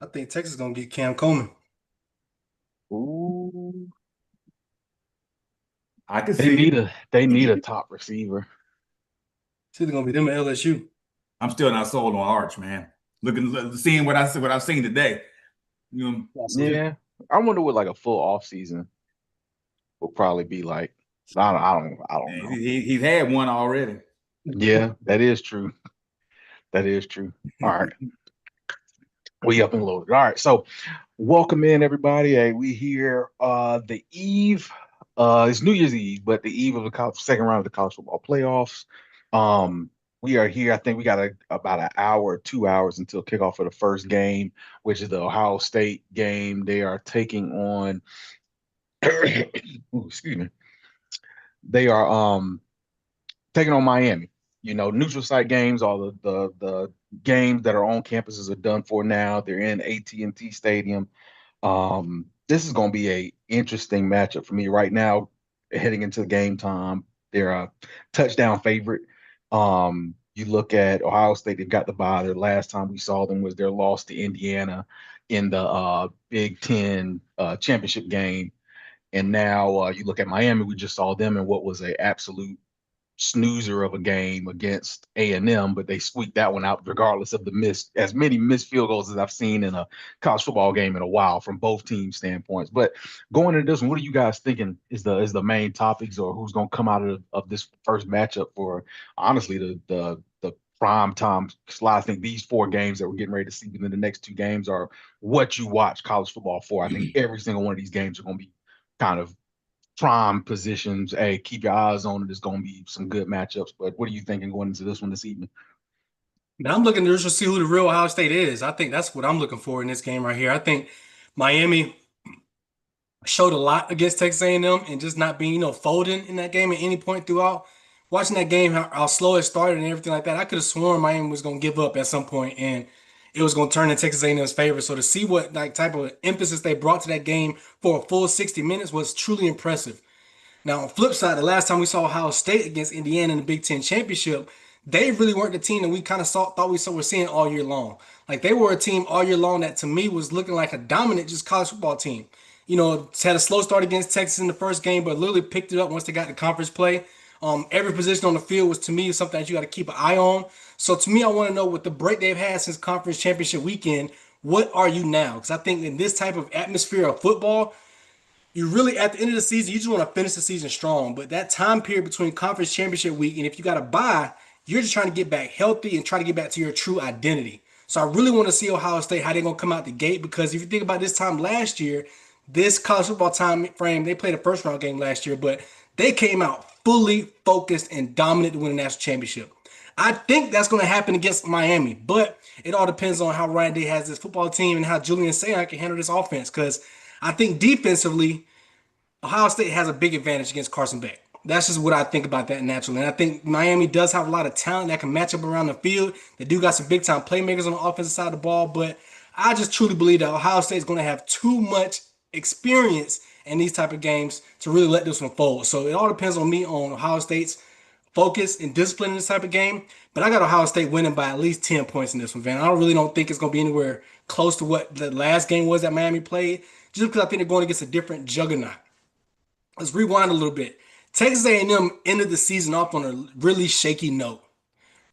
I think Texas is gonna get Cam Coleman. Ooh, I can they see need it. a top receiver. It's either gonna be them or LSU. I'm still not sold on Arch, man. Seeing what I've seen today. You know, Absolutely. Yeah, I wonder what like a full off season will probably be like. I don't know. he's had one already. Yeah, that is true. That is true. All right, we up and loaded. All right, so welcome in everybody. Hey, we here the eve. It's New Year's Eve, but the eve of the second round of the college football playoffs. Um, we are here. I think we got about an hour, 2 hours until kickoff for the first game, which is the Ohio State game. They are taking on ooh, excuse me. They are taking on Miami. You know, neutral site games, all the games that are on campuses are done for now. They're in AT&T Stadium. This is going to be a interesting matchup for me right now. Heading into game time, they're a touchdown favorite. You look at Ohio State; they've got the bye. Their last time we saw them was their loss to Indiana in the Big Ten championship game. And now you look at Miami; we just saw them in what was a absolute snoozer of a game against A&M, but they squeaked that one out regardless of the as many missed field goals as I've seen in a college football game in a while from both teams' standpoints. But going into this one, what are you guys thinking is the main topics, or who's going to come out of this first matchup for honestly the prime time slot? I think these four games that we're getting ready to see within the next two games are what you watch college football for. I think every single one of these games are going to be kind of prime positions. Hey, keep your eyes on it. There's going to be some good matchups. But what are you thinking going into this one this evening? Now I'm looking to just see who the real Ohio State is. I think that's what I'm looking for in this game right here. I think Miami showed a lot against Texas A&M and just not being, folding in that game at any point throughout. Watching that game, how slow it started and everything like that, I could have sworn Miami was going to give up at some point and it was going to turn in Texas A&M's favor. So to see what like type of emphasis they brought to that game for a full 60 minutes was truly impressive. Now, on the flip side, the last time we saw Ohio State against Indiana in the Big Ten championship, they really weren't the team that we kind of thought we were seeing all year long. Like they were a team all year long that to me was looking like a dominant just college football team. Had a slow start against Texas in the first game, but literally picked it up once they got to conference play. Every position on the field was to me something that you got to keep an eye on. So to me, I want to know with the break they've had since conference championship weekend, what are you now? Because I think in this type of atmosphere of football, you really at the end of the season, you just want to finish the season strong. But that time period between conference championship week and if you got to bye, you're just trying to get back healthy and try to get back to your true identity. So I really want to see Ohio State how they're gonna come out the gate because if you think about this time last year, this college football time frame, they played a first round game last year, but they came out fully focused and dominant to win a national championship. I think that's going to happen against Miami, but it all depends on how Ryan Day has this football team and how Julian Sayon can handle this offense. Because I think defensively, Ohio State has a big advantage against Carson Beck. That's just what I think about that naturally. And I think Miami does have a lot of talent that can match up around the field. They do got some big time playmakers on the offensive side of the ball, but I just truly believe that Ohio State is going to have too much experience in these type of games to really let this one fold. So it all depends on me on Ohio State's focus and discipline in this type of game. But I got Ohio State winning by at least 10 points in this one, Van. I really don't think it's going to be anywhere close to what the last game was that Miami played, just because I think they're going against a different juggernaut. Let's rewind a little bit. Texas A&M ended the season off on a really shaky note.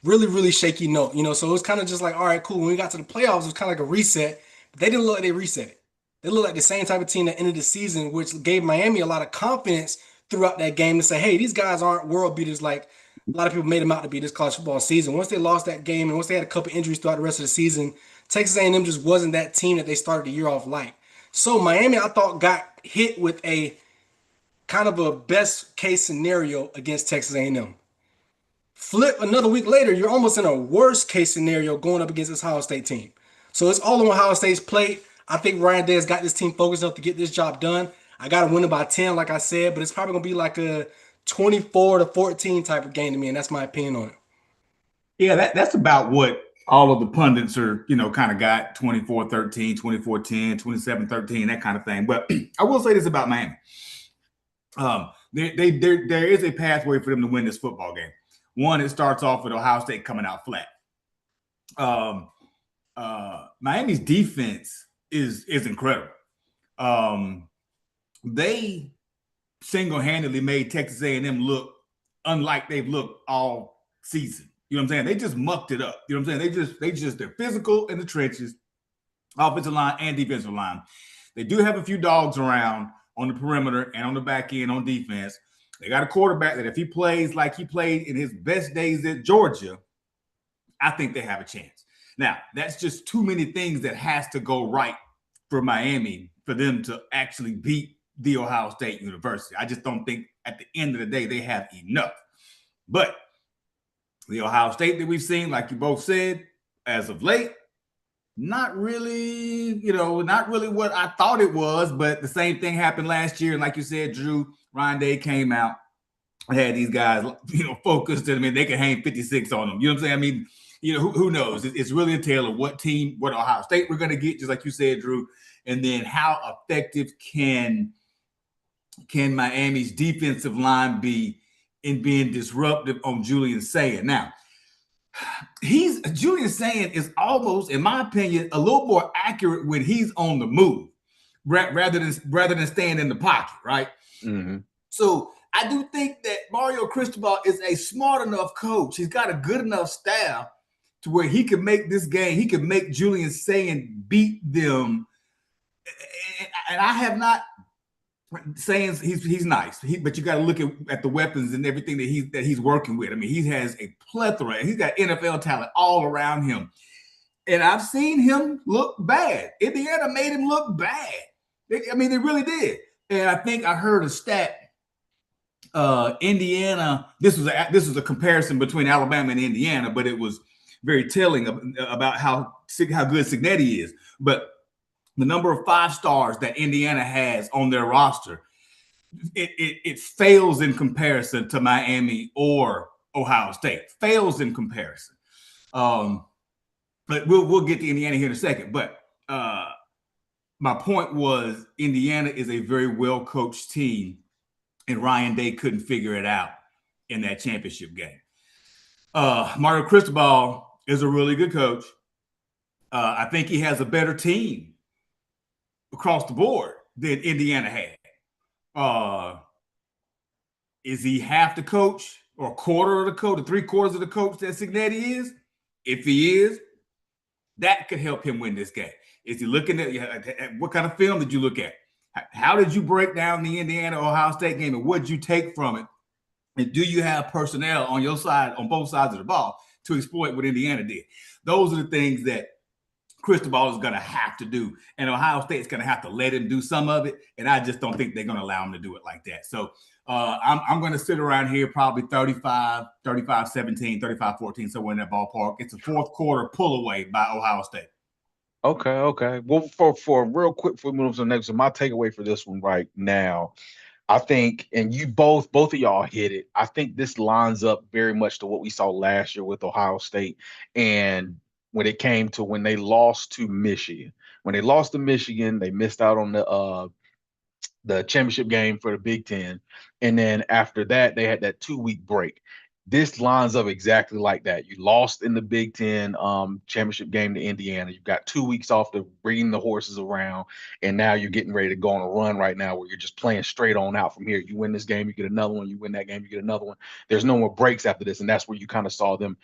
Really shaky note. So it was kind of just like, all right, cool. When we got to the playoffs, it was kind of like a reset. But they didn't look like they reset it. They looked like the same type of team that ended the season, which gave Miami a lot of confidence throughout that game to say, hey, these guys aren't world beaters like a lot of people made them out to be this college football season. Once they lost that game and once they had a couple injuries throughout the rest of the season, Texas A&M just wasn't that team that they started the year off like. So Miami, I thought, got hit with a kind of a best case scenario against Texas A&M. Flip another week later, you're almost in a worst case scenario going up against this Ohio State team. So it's all on Ohio State's plate. I think Ryan Day has got this team focused enough to get this job done. I got to win it by 10, like I said, but it's probably going to be like a 24-14 type of game to me, and that's my opinion on it. Yeah, that's about what all of the pundits are, kind of got 24-13, 24-10, 27-13, that kind of thing. But I will say this about Miami. There is a pathway for them to win this football game. One, it starts off with Ohio State coming out flat. Miami's defense is incredible. They single-handedly made Texas A&M look unlike they've looked all season. You know what I'm saying? They just mucked it up. You know what I'm saying? They're physical in the trenches, offensive line and defensive line. They do have a few dogs around on the perimeter and on the back end on defense. They got a quarterback that if he plays like he played in his best days at Georgia, I think they have a chance. Now, that's just too many things that has to go right for Miami for them to actually beat the Ohio State University. I just don't think at the end of the day they have enough. But the Ohio State that we've seen, like you both said, as of late, not really what I thought it was, but the same thing happened last year. And like you said, Drew, Ryan Day came out, had these guys, focused. I mean, they could hang 56 on them. You know what I'm saying? I mean, who knows? It's really a tale of what Ohio State we're going to get, just like you said, Drew, and then how effective can Miami's defensive line be in being disruptive on Julian Saying. Now, Julian Saying is almost, in my opinion, a little more accurate when he's on the move rather than staying in the pocket, right? Mm-hmm. So I do think that Mario Cristobal is a smart enough coach. He's got a good enough staff to where he can make this game. He can make Julian Saying beat them. And I have not saying he's nice, but you got to look at the weapons and everything that he's working with. I mean, he has a plethora, and he's got NFL talent all around him. And I've seen him look bad. Indiana made him look bad. They really did. And I think I heard a stat. Indiana. This was a comparison between Alabama and Indiana, but it was very telling about how good Cignetti is. But the number of 5 stars that Indiana has on their roster, it fails in comparison to Miami or Ohio State. Fails in comparison. But we'll get to Indiana here in a second. But my point was Indiana is a very well-coached team, and Ryan Day couldn't figure it out in that championship game. Mario Cristobal is a really good coach. I think he has a better team across the board than Indiana had. Is he half the coach or a quarter of the coach, or 3/4 of the coach that Cignetti is? If he is, that could help him win this game. Is he looking at what kind of film did you look at? How did you break down the Indiana-Ohio State game, and what did you take from it? And do you have personnel on your side, on both sides of the ball, to exploit what Indiana did? Those are the things that Cristobal is going to have to do, and Ohio State's going to have to let him do some of it, and I just don't think they're going to allow him to do it like that. So I'm going to sit around here probably 35-17, 35-14, somewhere in that ballpark. It's a fourth quarter pull away by Ohio State. Okay. Well, for real quick, before we move to the next one, my takeaway for this one right now, I think, and you both of y'all hit it, I think this lines up very much to what we saw last year with Ohio State, and when it came to when they lost to Michigan. When they lost to Michigan, they missed out on the championship game for the Big Ten. And then after that, they had that 2-week break. This lines up exactly like that. You lost in the Big Ten championship game to Indiana. You've got 2 weeks off to bring the horses around, and now you're getting ready to go on a run right now where you're just playing straight on out from here. You win this game, you get another one. You win that game, you get another one. There's no more breaks after this, and that's where you kind of saw them,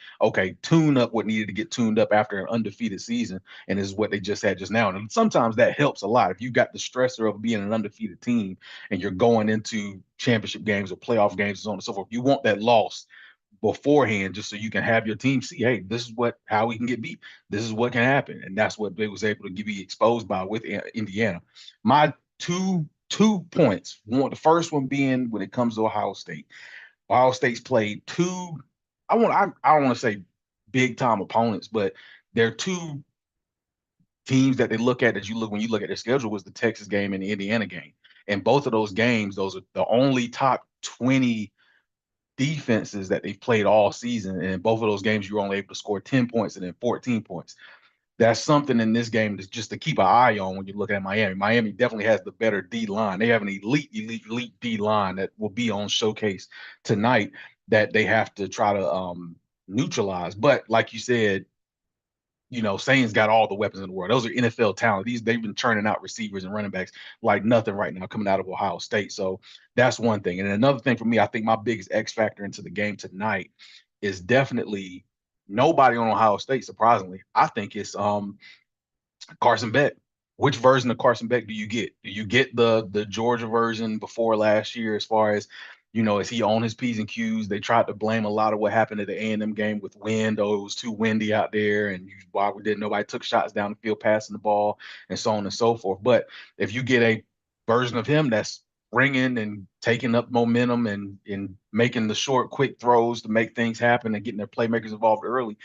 tune up what needed to get tuned up after an undefeated season, and this is what they just had just now. And sometimes that helps a lot. If you got the stressor of being an undefeated team and you're going into championship games or playoff games and so on and so forth, you want that loss beforehand just so you can have your team see, hey, this is how we can get beat. This is what can happen. And that's what they was able to be exposed by with Indiana. My two points. The first one being when it comes to Ohio State. Ohio State's played two, I don't want to say big time opponents, but they're two teams that they look at when you look at their schedule was the Texas game and the Indiana game. And both of those games, those are the only top 20 defenses that they've played all season. And in both of those games, you were only able to score 10 points and then 14 points. That's something in this game just to keep an eye on when you look at Miami. Miami definitely has the better D line. They have an elite D line that will be on showcase tonight that they have to try to neutralize. But like you said, Saints got all the weapons in the world. Those are NFL talent. They've been churning out receivers and running backs like nothing right now coming out of Ohio State. So that's one thing. And another thing for me, I think my biggest X factor into the game tonight is definitely nobody on Ohio State. Surprisingly, I think it's Carson Beck. Which version of Carson Beck do you get? Do you get the Georgia version before last year, as far as is he on his P's and Q's? They tried to blame a lot of what happened at the A&M game with wind. Oh, it was too windy out there, and why we didn't nobody took shots down the field passing the ball and so on and so forth. But if you get a version of him that's ringing and taking up momentum and making the short, quick throws to make things happen and getting their playmakers involved early,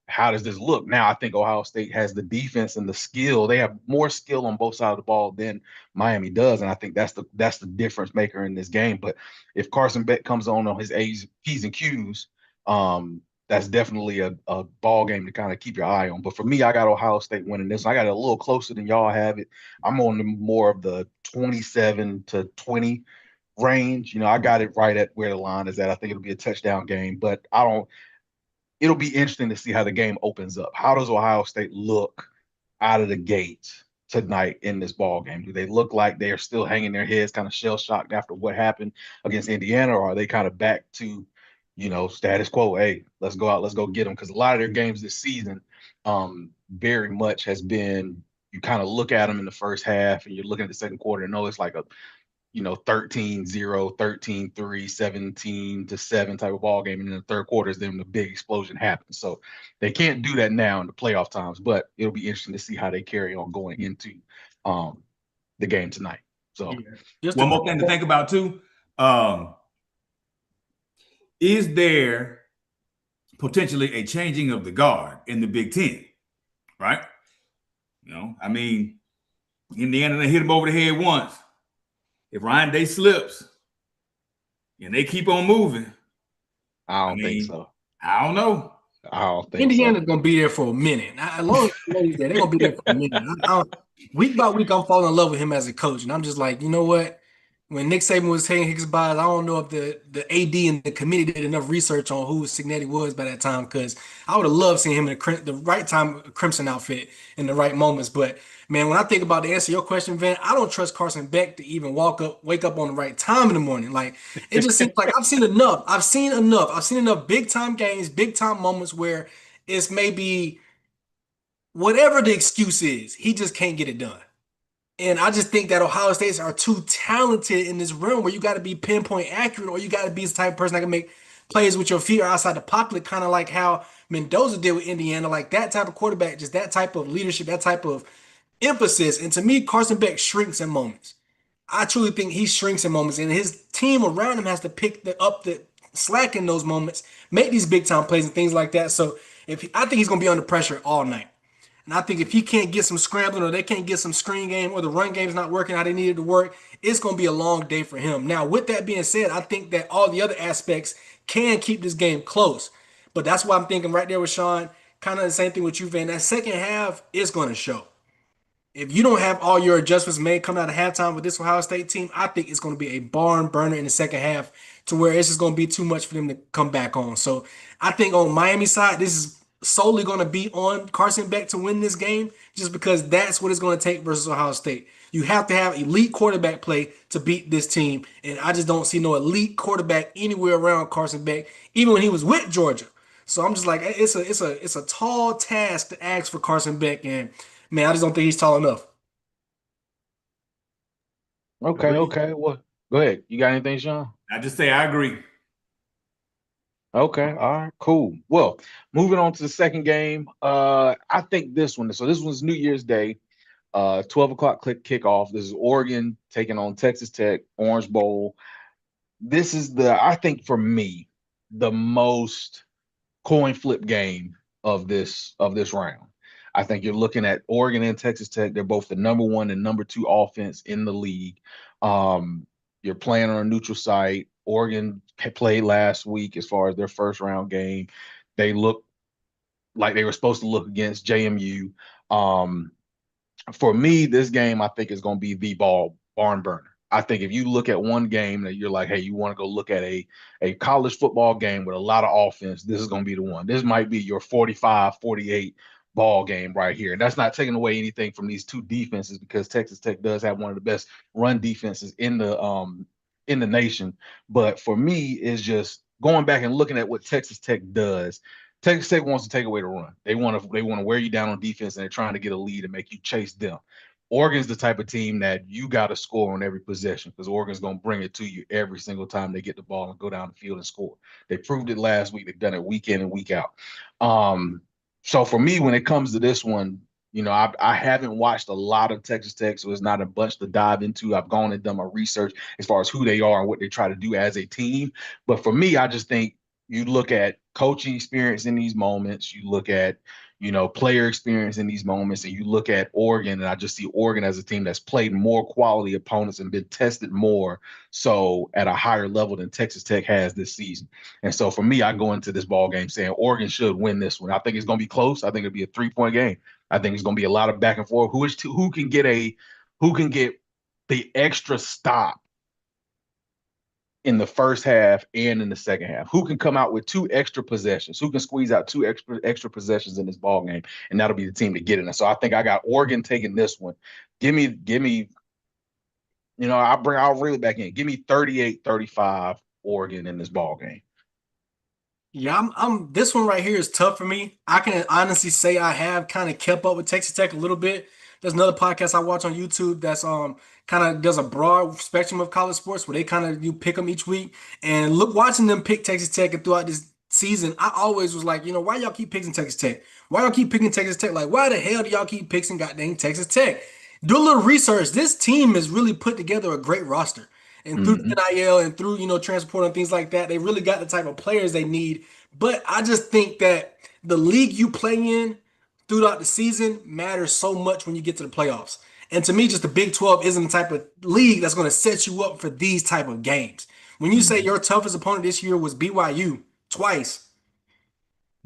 how does this look? Now, I think Ohio State has the defense and the skill. They have more skill on both sides of the ball than Miami does, and I think that's the difference maker in this game. But if Carson Beck comes on his P's and Q's, that's definitely a ball game to kind of keep your eye on. But for me, I got Ohio State winning this. I got it a little closer than y'all have it. I'm on the more of the 27-20 range. I got it right at where the line is at. I think it'll be a touchdown game, but I don't. It'll be interesting to see how the game opens up. How does Ohio State look out of the gate tonight in this ball game? Do they look like they are still hanging their heads, kind of shell shocked after what happened against Indiana, or are they kind of back to, status quo? Hey, let's go out, let's go get them. Because a lot of their games this season, very much has been you kind of look at them in the first half, and you're looking at the second quarter and know it's like a 13-0, 13-3, 17-7 type of ball game. And in the third quarter is then the big explosion happens. So they can't do that now in the playoff times, but it'll be interesting to see how they carry on going into the game tonight. So just one more thing to think about too. Is there potentially a changing of the guard in the Big Ten? Right? Indiana, they hit him over the head once. If Ryan Day slips and they keep on moving, I don't think so. I don't know. I don't think Indiana's going to be there for a minute. As long as he's there, they're going to be there for a minute. Week by week, I'm falling in love with him as a coach. And I'm just like, you know what? When Nick Saban was taking his buys, I don't know if the AD and the committee did enough research on who Signetti was by that time, because I would have loved seeing him in the right time crimson outfit in the right moments. But man, when I think about the answer to your question, Van, I don't trust Carson Beck to even wake up on the right time in the morning. Like, it just seems like I've seen enough. I've seen enough big time games, big time moments where it's maybe whatever the excuse is, he just can't get it done. And I just think that Ohio States are too talented in this realm where you got to be pinpoint accurate, or you got to be the type of person that can make plays with your feet or outside the pocket, kind of like how Mendoza did with Indiana. Like that type of quarterback, just that type of leadership, that type of emphasis. And to me, Carson Beck shrinks in moments. I truly think he shrinks in moments, and his team around him has to pick up the slack in those moments, make these big time plays and things like that. So I think he's going to be under pressure all night. And I think if he can't get some scrambling, or they can't get some screen game, or the run game's not working how they needed to work, it's going to be a long day for him. Now, with that being said, I think that all the other aspects can keep this game close. But that's why I'm thinking right there with Sean, kind of the same thing with you, Van. That second half is going to show. If you don't have all your adjustments made coming out of halftime with this Ohio State team, I think it's going to be a barn burner in the second half, to where it's just going to be too much for them to come back on. So I think on Miami side, this is solely going to be on Carson Beck to win this game, just because that's what it's going to take versus Ohio State. You have to have elite quarterback play to beat this team, and I just don't see no elite quarterback anywhere around Carson Beck, even when he was with Georgia. So I'm just like, it's a tall task to ask for Carson Beck, and man, I just don't think he's tall enough. Okay. Well, go ahead. You got anything, Sean? I just say I agree. Okay, all right, cool. Well, moving on to the second game. I think this one's New Year's Day, 12 o'clock kickoff. This is Oregon taking on Texas Tech, Orange Bowl. This is I think for me, the most coin flip game of this round. I think you're looking at Oregon and Texas Tech. They're both the number 1 and number 2 offense in the league. You're playing on a neutral site. Oregon played last week as far as their first round game. They look like they were supposed to look against JMU. For me, this game I think is going to be the barn burner. I think if you look at one game that you're like, hey, you want to go look at a college football game with a lot of offense, this is going to be the one. This might be your 45-48 ball game right here. And that's not taking away anything from these two defenses, because Texas Tech does have one of the best run defenses in the nation. But for me, it's just going back and looking at what Texas Tech does. Texas Tech wants to take away the run. They want to wear you down on defense, and they're trying to get a lead and make you chase them. Oregon's the type of team that you got to score on every possession, because Oregon's going to bring it to you every single time they get the ball and go down the field and score. They proved it last week. They've done it week in and week out. So for me, when it comes to this one, I haven't watched a lot of Texas Tech, so it's not a bunch to dive into. I've gone and done my research as far as who they are and what they try to do as a team. But for me, I just think you look at coaching experience in these moments, you look at player experience in these moments, and you look at Oregon, and I just see Oregon as a team that's played more quality opponents and been tested more so at a higher level than Texas Tech has this season. And so for me, I go into this ball game saying Oregon should win this one. I think it's going to be close. I think it'll be a 3-point game. I think it's going to be a lot of back and forth. Who can get the extra stop in the first half and in the second half? Who can come out with 2 extra possessions? Who can squeeze out 2 extra possessions in this ball game? And that'll be the team to get in. And so I think I got Oregon taking this one. Give me, I'll reel it back in. Give me 38-35 Oregon in this ball game. Yeah, I'm this one right here is tough for me. I can honestly say I have kind of kept up with Texas Tech a little bit. There's another podcast I watch on YouTube that's kind of does a broad spectrum of college sports where they kind of you pick them each week. And look, watching them pick Texas Tech and throughout this season, I always was like, why y'all keep picking Texas Tech? Why y'all keep picking Texas Tech? Like, why the hell do y'all keep picking goddamn Texas Tech? Do a little research. This team has really put together a great roster. And through Mm-hmm. NIL and through, transport and things like that, they really got the type of players they need. But I just think that the league you play in throughout the season matters so much when you get to the playoffs. And to me, just the Big 12 isn't the type of league that's going to set you up for these type of games. When you say Mm-hmm. your toughest opponent this year was BYU twice,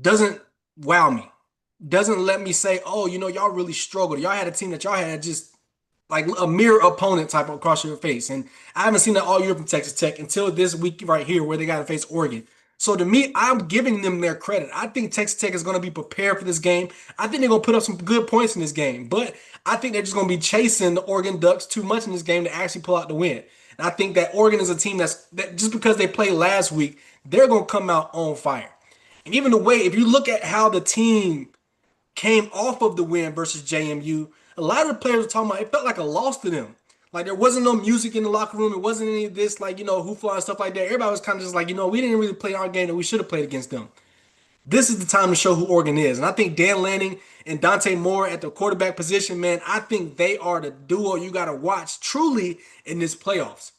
doesn't wow me. Doesn't let me say, oh, y'all really struggled. Y'all had a team that y'all had just like a mirror opponent type of across your face. And I haven't seen that all year from Texas Tech until this week right here where they got to face Oregon. So to me, I'm giving them their credit. I think Texas Tech is going to be prepared for this game. I think they're going to put up some good points in this game, but I think they're just going to be chasing the Oregon Ducks too much in this game to actually pull out the win. And I think that Oregon is a team that just because they played last week, they're going to come out on fire. And even the way, if you look at how the team came off of the win versus JMU, a lot of the players were talking about it felt like a loss to them. Like there wasn't no music in the locker room. It wasn't any of this, like, hoopla and stuff like that. Everybody was kind of just like, we didn't really play our game that we should have played against them. This is the time to show who Oregon is. And I think Dan Lanning and Dante Moore at the quarterback position, man, I think they are the duo you got to watch truly in this playoffs.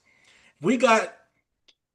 We got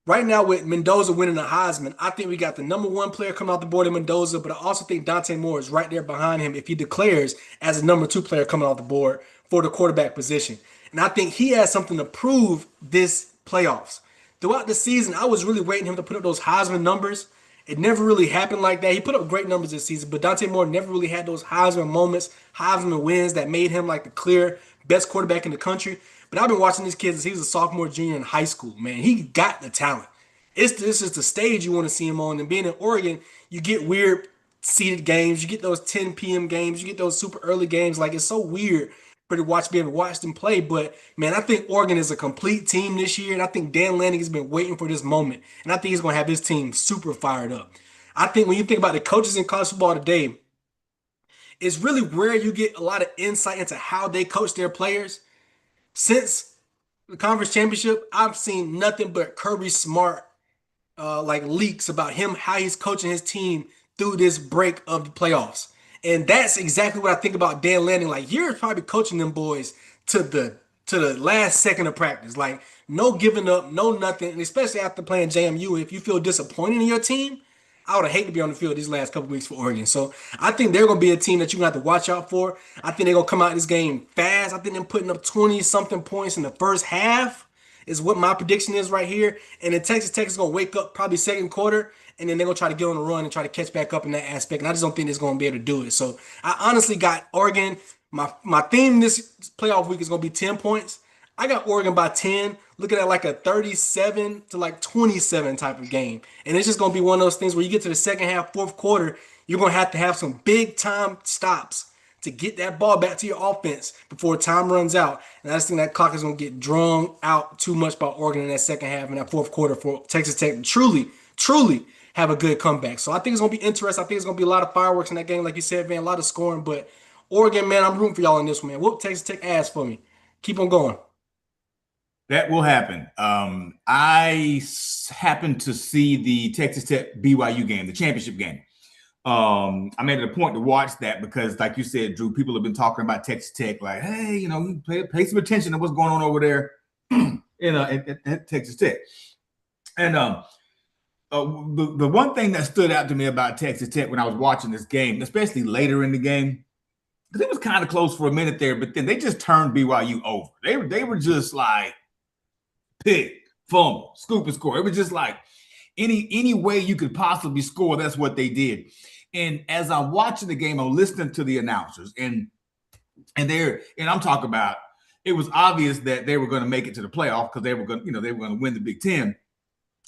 right now with Mendoza winning the Heisman, I think we got the number one player coming off the board in Mendoza, but I also think Dante Moore is right there behind him if he declares as a number two player coming off the board for the quarterback position. And I think he has something to prove this playoffs. Throughout the season, I was really waiting him to put up those Heisman numbers. It never really happened like that. He put up great numbers this season, but Dante Moore never really had those Heisman moments, Heisman wins that made him like the clear best quarterback in the country. But I've been watching these kids since he was a sophomore, junior in high school. Man, he got the talent. This is the stage you want to see him on. And being in Oregon, you get weird seeded games. You get those 10 p.m. games. You get those super early games. Like it's so weird for being watched them play. But man, I think Oregon is a complete team this year, and I think Dan Lanning has been waiting for this moment, and I think he's going to have his team super fired up. I think when you think about the coaches in college football today, it's really where you get a lot of insight into how they coach their players. Since the conference championship, I've seen nothing but Kirby Smart like leaks about him, how he's coaching his team through this break of the playoffs. And that's exactly what I think about Dan Lanning. Like you're probably coaching them boys to the last second of practice. Like no giving up, no nothing. And especially after playing JMU, if you feel disappointed in your team, I would have hated to be on the field these last couple weeks for Oregon. So I think they're going to be a team that you're going to have to watch out for. I think they're going to come out of this game fast. I think they're putting up 20 something points in the first half is what my prediction is right here. And then Texas Tech is going to wake up probably second quarter, and then they're going to try to get on the run and try to catch back up in that aspect. And I just don't think it's going to be able to do it. So I honestly got Oregon. My theme this playoff week is going to be 10 points. I got Oregon by 10, looking at like a 37 to like 27 type of game. And it's just going to be one of those things where you get to the second half, fourth quarter, you're going to have some big time stops to get that ball back to your offense before time runs out. And I just think that clock is going to get drawn out too much by Oregon in that second half and that fourth quarter for Texas Tech to truly have a good comeback. So I think it's going to be interesting. I think it's going to be a lot of fireworks in that game. Like you said, man, a lot of scoring. But Oregon, man, I'm rooting for y'all in this one, man. Whoop Texas Tech ass for me. Keep on going. That will happen. Happened to see the Texas Tech BYU game, the championship game. I made it a point to watch that because, like you said, Drew, people have been talking about Texas Tech, like, hey, you know, pay some attention to what's going on over there at Texas Tech. And the one thing that stood out to me about Texas Tech when I was watching this game, especially later in the game, because it was kind of close for a minute there, but then they just turned BYU over. They were just like pick, fumble, scoop and score. It was just like any way you could possibly score, that's what they did. And as I'm watching the game, I'm listening to the announcers, and I'm talking about, it was obvious that they were going to make it to the playoff because they were going to win the Big Ten.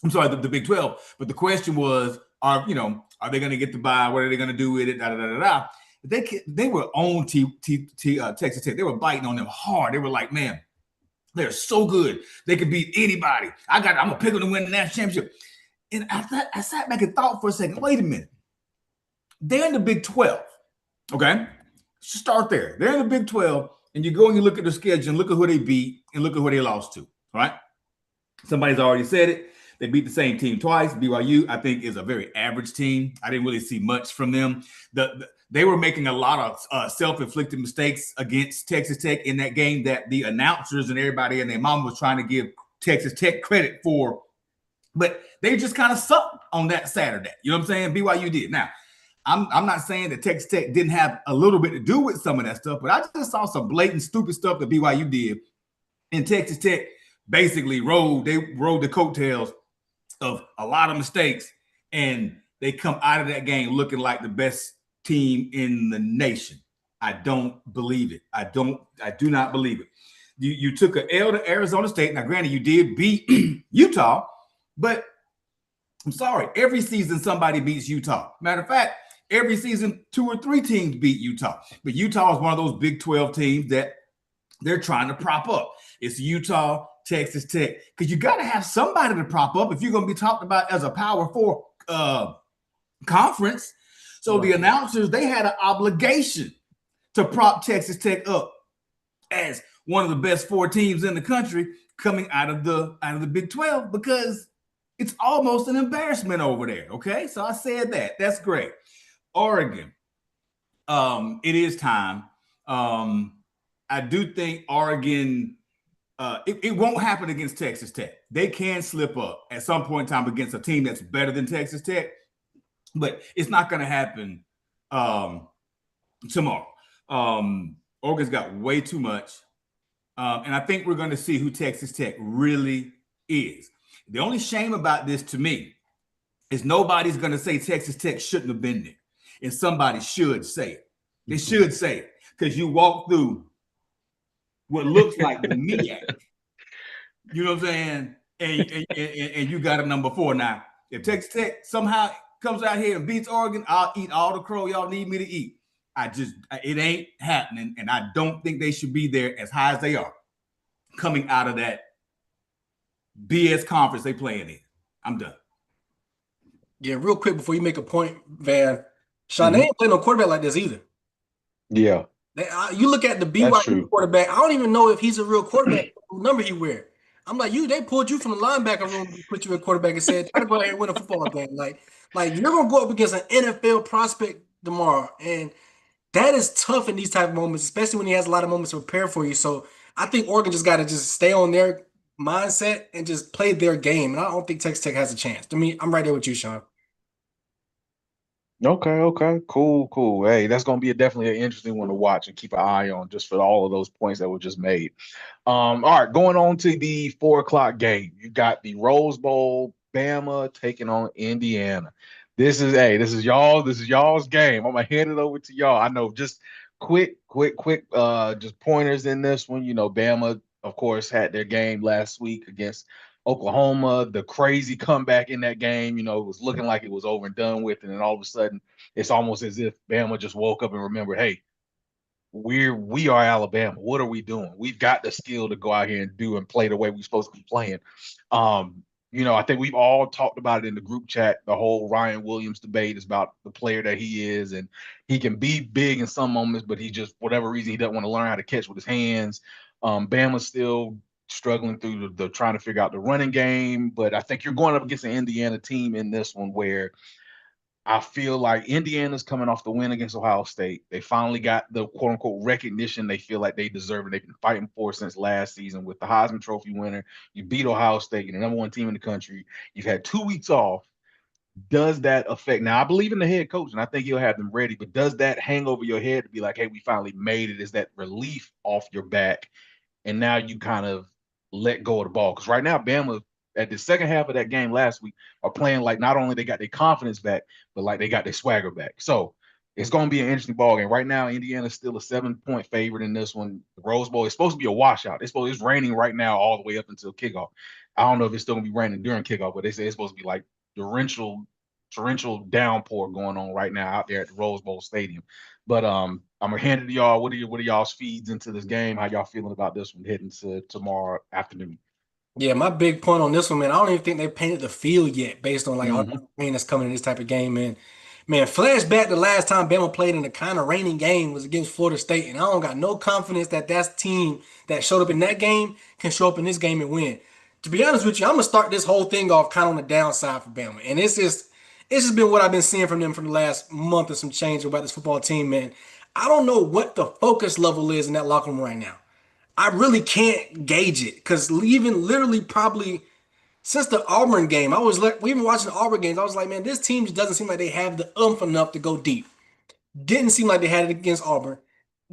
I'm sorry, the Big 12. But the question was, are they going to get the bye? What are they going to do with it? Da da da da da. They were on Texas Tech. They were biting on them hard. They were like, man, they're so good. They could beat anybody. I'm gonna pick them to win the national championship. And I sat back and thought for a second. Wait a minute. They're in the Big 12. Okay, start there. They're in the Big 12, and you go and you look at the schedule and look at who they beat and look at who they lost to. Right? Somebody's already said it. They beat the same team twice. BYU, I think, is a very average team. I didn't really see much from them. They were making a lot of self-inflicted mistakes against Texas Tech in that game that the announcers and everybody and their mom was trying to give Texas Tech credit for. But they just kind of sucked on that Saturday. You know what I'm saying? BYU did. Now, I'm not saying that Texas Tech didn't have a little bit to do with some of that stuff, but I just saw some blatant, stupid stuff that BYU did. And Texas Tech basically rode the coattails of a lot of mistakes, and they come out of that game looking like the best team in the nation. I don't believe it. I do not believe it. You took an L to Arizona State. Now, granted, you did beat Utah, but I'm sorry, every season somebody beats Utah. Matter of fact, every season 2 or 3 teams beat Utah. But Utah is one of those Big 12 teams that they're trying to prop up. It's Utah, Texas Tech, because you got to have somebody to prop up if you're going to be talked about as a Power 4 conference. So the announcers, they had an obligation to prop Texas Tech up as one of the best 4 teams in the country coming out of the Big 12, because it's almost an embarrassment over there. Okay, so I said that. That's great. Oregon, it is time. I do think Oregon, it won't happen against Texas Tech. They can slip up at some point in time against a team that's better than Texas Tech, but it's not going to happen tomorrow. Oregon's got way too much, and I think we're going to see who Texas Tech really is. The only shame about this to me is nobody's going to say Texas Tech shouldn't have been there, and somebody should say it. They should say it, because you walk through what looks like the MEAC. You know what I'm saying? And you got a number 4. Now, if Texas Tech somehow comes out here and beats Oregon, I'll eat all the crow y'all need me to eat. It ain't happening, and I don't think they should be there as high as they are coming out of that BS conference they playing in. I'm done. Yeah, real quick before you make a point, Van, Sean, they ain't playing no quarterback like this either. Yeah. You look at the BYU quarterback, I don't even know if he's a real quarterback, what number he wear. I'm like, they pulled you from the linebacker room, put you in quarterback, and said, try to go ahead and win a football game. Like you're going to go up against an NFL prospect tomorrow, and that is tough in these type of moments, especially when he has a lot of moments to prepare for you. So I think Oregon just got to just stay on their mindset and just play their game. And I don't think Texas Tech has a chance. To me, I'm right there with you, Sean. Okay, cool. Hey, that's gonna be definitely an interesting one to watch and keep an eye on, just for all of those points that were just made. All right, going on to the 4:00 game. You got the Rose Bowl, Bama taking on Indiana. This is y'all's game. I'm gonna hand it over to y'all. I know, just quick, just pointers in this one. Bama, of course, had their game last week against Oklahoma, the crazy comeback in that game, it was looking like it was over and done with. And then all of a sudden, it's almost as if Bama just woke up and remembered, hey, we are Alabama. What are we doing? We've got the skill to go out here and do and play the way we're supposed to be playing. I think we've all talked about it in the group chat. The whole Ryan Williams debate is about the player that he is, and he can be big in some moments, but he just, for whatever reason, he doesn't want to learn how to catch with his hands. Bama's still struggling through the trying to figure out the running game, but I think you're going up against an Indiana team in this one where I feel like Indiana's coming off the win against Ohio State. They finally got the quote unquote recognition they feel like they deserve and they've been fighting for since last season with the Heisman Trophy winner. You beat Ohio State, you're the number one team in the country. You've had 2 weeks off. Does that affect? Now, I believe in the head coach and I think he'll have them ready, but does that hang over your head to be like, hey, we finally made it? Is that relief off your back? And now you kind of let go of the ball. Because right now, Bama at the second half of that game last week are playing like not only they got their confidence back, but like they got their swagger back. So it's going to be an interesting ball game. Right now, Indiana's still a 7-point favorite in this one. The Rose Bowl is supposed to be a washout. It's raining right now all the way up until kickoff. I don't know if it's still going to be raining during kickoff, but they say it's supposed to be like torrential downpour going on right now out there at the Rose Bowl Stadium. But I'm gonna hand it to y'all. What are y'all's feeds into this game? How y'all feeling about this one heading to tomorrow afternoon? Yeah, my big point on this one, man, I don't even think they painted the field yet based on like all Mm-hmm. the rain that's coming in this type of game, man. Man, flashback the last time Bama played in the kind of raining game was against Florida State, and I don't got no confidence that that's team that showed up in that game can show up in this game and win. To be honest with you, I'm gonna start this whole thing off kind of on the downside for Bama, and it's just been what I've been seeing from them for the last month and some change about this football team, man. I don't know what the focus level is in that locker room right now. I really can't gauge it because even literally probably since the Auburn game, I was like, we've been watching the Auburn games. I was like, man, this team just doesn't seem like they have the oomph enough to go deep. Didn't seem like they had it against Auburn.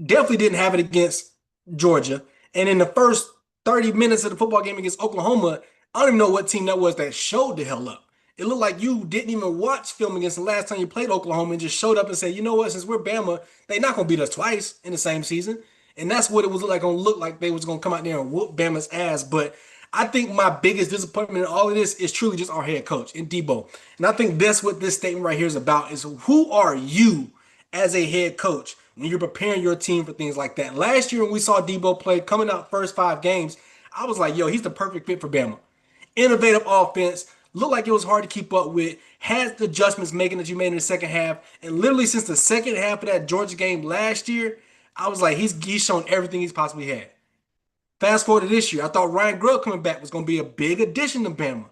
Definitely didn't have it against Georgia. And in the first 30 minutes of the football game against Oklahoma, I don't even know what team that was that showed the hell up. It looked like you didn't even watch film against the last time you played Oklahoma and just showed up and said, you know what, since we're Bama, they're not going to beat us twice in the same season. And that's what it was like going to look like they was going to come out there and whoop Bama's ass. But I think my biggest disappointment in all of this is truly just our head coach and Debo. And I think that's what this statement right here is about is who are you as a head coach when you're preparing your team for things like that. Last year when we saw Debo play coming out first 5 games, I was like, yo, he's the perfect fit for Bama. Innovative offense, looked like it was hard to keep up with, had the adjustments making that you made in the second half. And literally since the second half of that Georgia game last year, I was like, he's shown everything he's possibly had. Fast forward to this year, I thought Ryan Grubb coming back was going to be a big addition to Bama.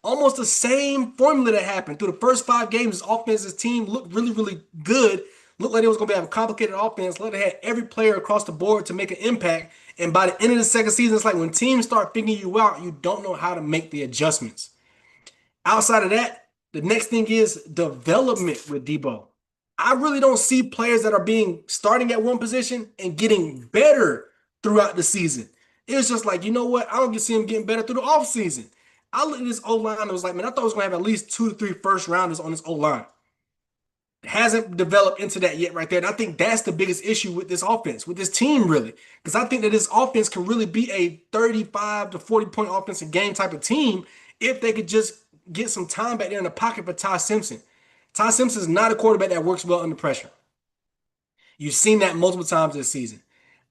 Almost the same formula that happened through the first 5 games. This offensive team looked really, really good. Looked like it was going to have a complicated offense. Looked like they had every player across the board to make an impact. And by the end of the second season, it's like when teams start figuring you out, you don't know how to make the adjustments. Outside of that, the next thing is development with Debo. I really don't see players that are being starting at one position and getting better throughout the season. It's just like, you know what? I don't get see him getting better through the offseason. I looked at this O line and was like, man, I thought I was gonna have at least 2 to 3 first rounders on this O line. Hasn't developed into that yet, right there. And I think that's the biggest issue with this offense, with this team, really. Because I think that this offense can really be a 35 to 40 point offensive game type of team if they could just get some time back there in the pocket for Ty Simpson. Ty Simpson is not a quarterback that works well under pressure. You've seen that multiple times this season.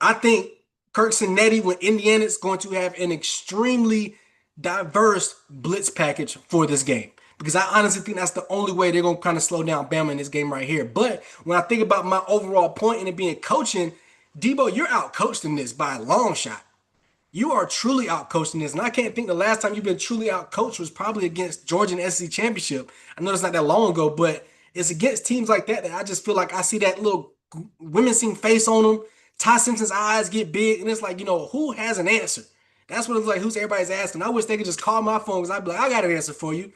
I think Kirk Cinetti with Indiana is going to have an extremely diverse blitz package for this game. Because I honestly think that's the only way they're going to kind of slow down Bama in this game right here. But when I think about my overall point in it being coaching, Debo, you're out coached in this by a long shot. You are truly out coaching this. And I can't think the last time you've been truly out coached was probably against Georgia in the SEC championship. I know it's not that long ago, but it's against teams like that that I just feel like I see that little wincing face on them. Ty Simpson's eyes get big, and it's like, who has an answer? That's what it's like. Who's everybody's asking? I wish they could just call my phone because I'd be like, I got an answer for you.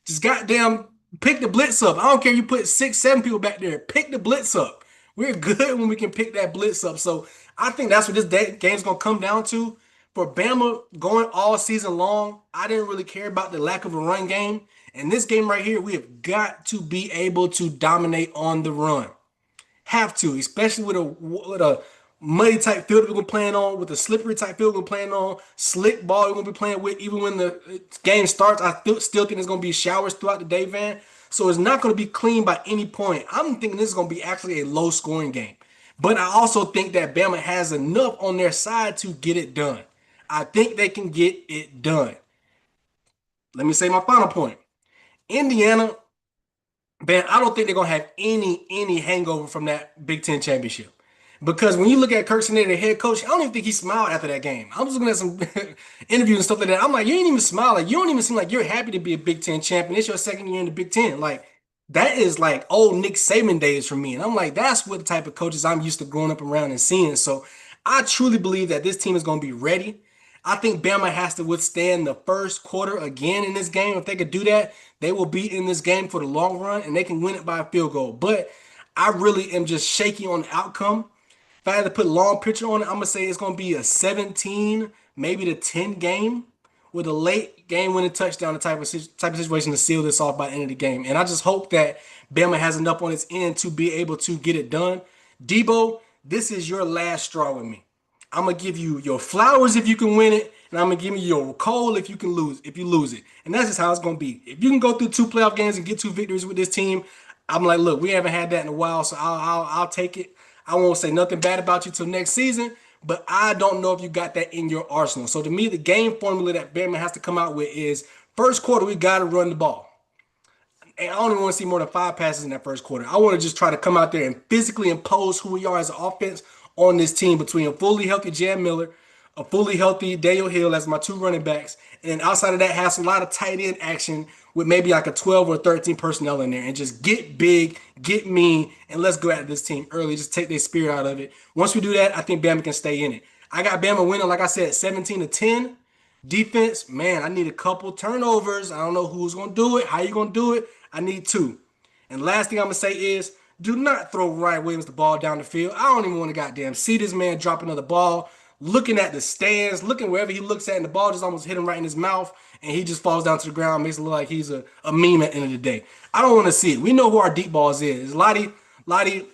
Just goddamn pick the blitz up. I don't care if you put 6, 7 people back there. Pick the blitz up. We're good when we can pick that blitz up. So I think that's what this game's gonna come down to. For Bama going all season long, I didn't really care about the lack of a run game. And this game right here, we have got to be able to dominate on the run. Have to, especially with a muddy type field we're gonna be playing on, with the slippery type field we're gonna be playing on, slick ball we're gonna be playing with. Even when the game starts, I still think there's gonna be showers throughout the day, Van. So it's not gonna be clean by any point. I'm thinking this is gonna be actually a low scoring game. But I also think that Bama has enough on their side to get it done. I think they can get it done. Let me say my final point. Indiana, man, I don't think they're gonna have any hangover from that Big Ten championship. Because when you look at Kirk Snyder, the head coach, I don't even think he smiled after that game. I was looking at some interviews and stuff like that. I'm like, you ain't even smile. Like, you don't even seem like you're happy to be a Big Ten champion. It's your second year in the Big Ten. Like, that is like old Nick Saban days for me. And I'm like, that's what the type of coaches I'm used to growing up around and seeing. So I truly believe that this team is going to be ready. I think Bama has to withstand the first quarter again in this game. If they could do that, they will be in this game for the long run and they can win it by a field goal. But I really am just shaky on the outcome. If I had to put a long picture on it, I'm gonna say it's gonna be a 17, maybe the 10 game with a late game winning touchdown, the type of situation to seal this off by the end of the game. And I just hope that Bama has enough on its end to be able to get it done. Debo, this is your last straw with me. I'm gonna give you your flowers if you can win it, and I'm gonna give you your coal if you can lose it. And that's just how it's gonna be. If you can go through 2 playoff games and get 2 victories with this team, I'm like, look, we haven't had that in a while, so I'll take it. I won't say nothing bad about you till next season, but I don't know if you got that in your arsenal. So to me, the game formula that Bama has to come out with is first quarter, we got to run the ball. And I don't even want to see more than 5 passes in that first quarter. I want to just try to come out there and physically impose who we are as an offense on this team between a fully healthy Jam Miller, a fully healthy Daniel Hill as my 2 running backs, and then outside of that, has a lot of tight end action with maybe like a 12 or 13 personnel in there, and just get big, get mean, and let's go at this team early. Just take their spirit out of it. Once we do that, I think Bama can stay in it. I got Bama winning, like I said, 17-10. Defense, man, I need a couple turnovers. I don't know who's gonna do it, how you gonna do it. I need 2. And last thing I'm gonna say is, do not throw Ryan Williams the ball down the field. I don't even want to goddamn see this man drop another ball. Looking at the stands, looking wherever he looks at, and the ball just almost hit him right in his mouth, and he just falls down to the ground, makes it look like he's a meme at the end of the day. I don't want to see it. We know who our deep balls is. Lottie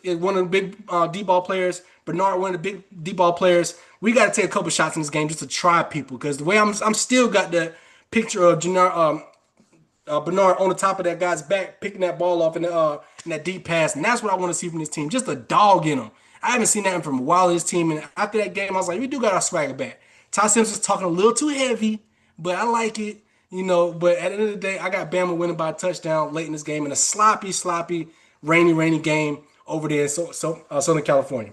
is one of the big deep ball players. Bernard, one of the big deep ball players. We got to take a couple shots in this game just to try people, because the way I'm still got the picture of Bernard on the top of that guy's back, picking that ball off in that deep pass, and that's what I want to see from this team. Just a dog in them. I haven't seen that from a while in this team, and after that game, I was like, we do got our swagger back. Ty Simpson's talking a little too heavy, but I like it, you know. But at the end of the day, I got Bama winning by a touchdown late in this game in a sloppy, rainy game over there in Southern California.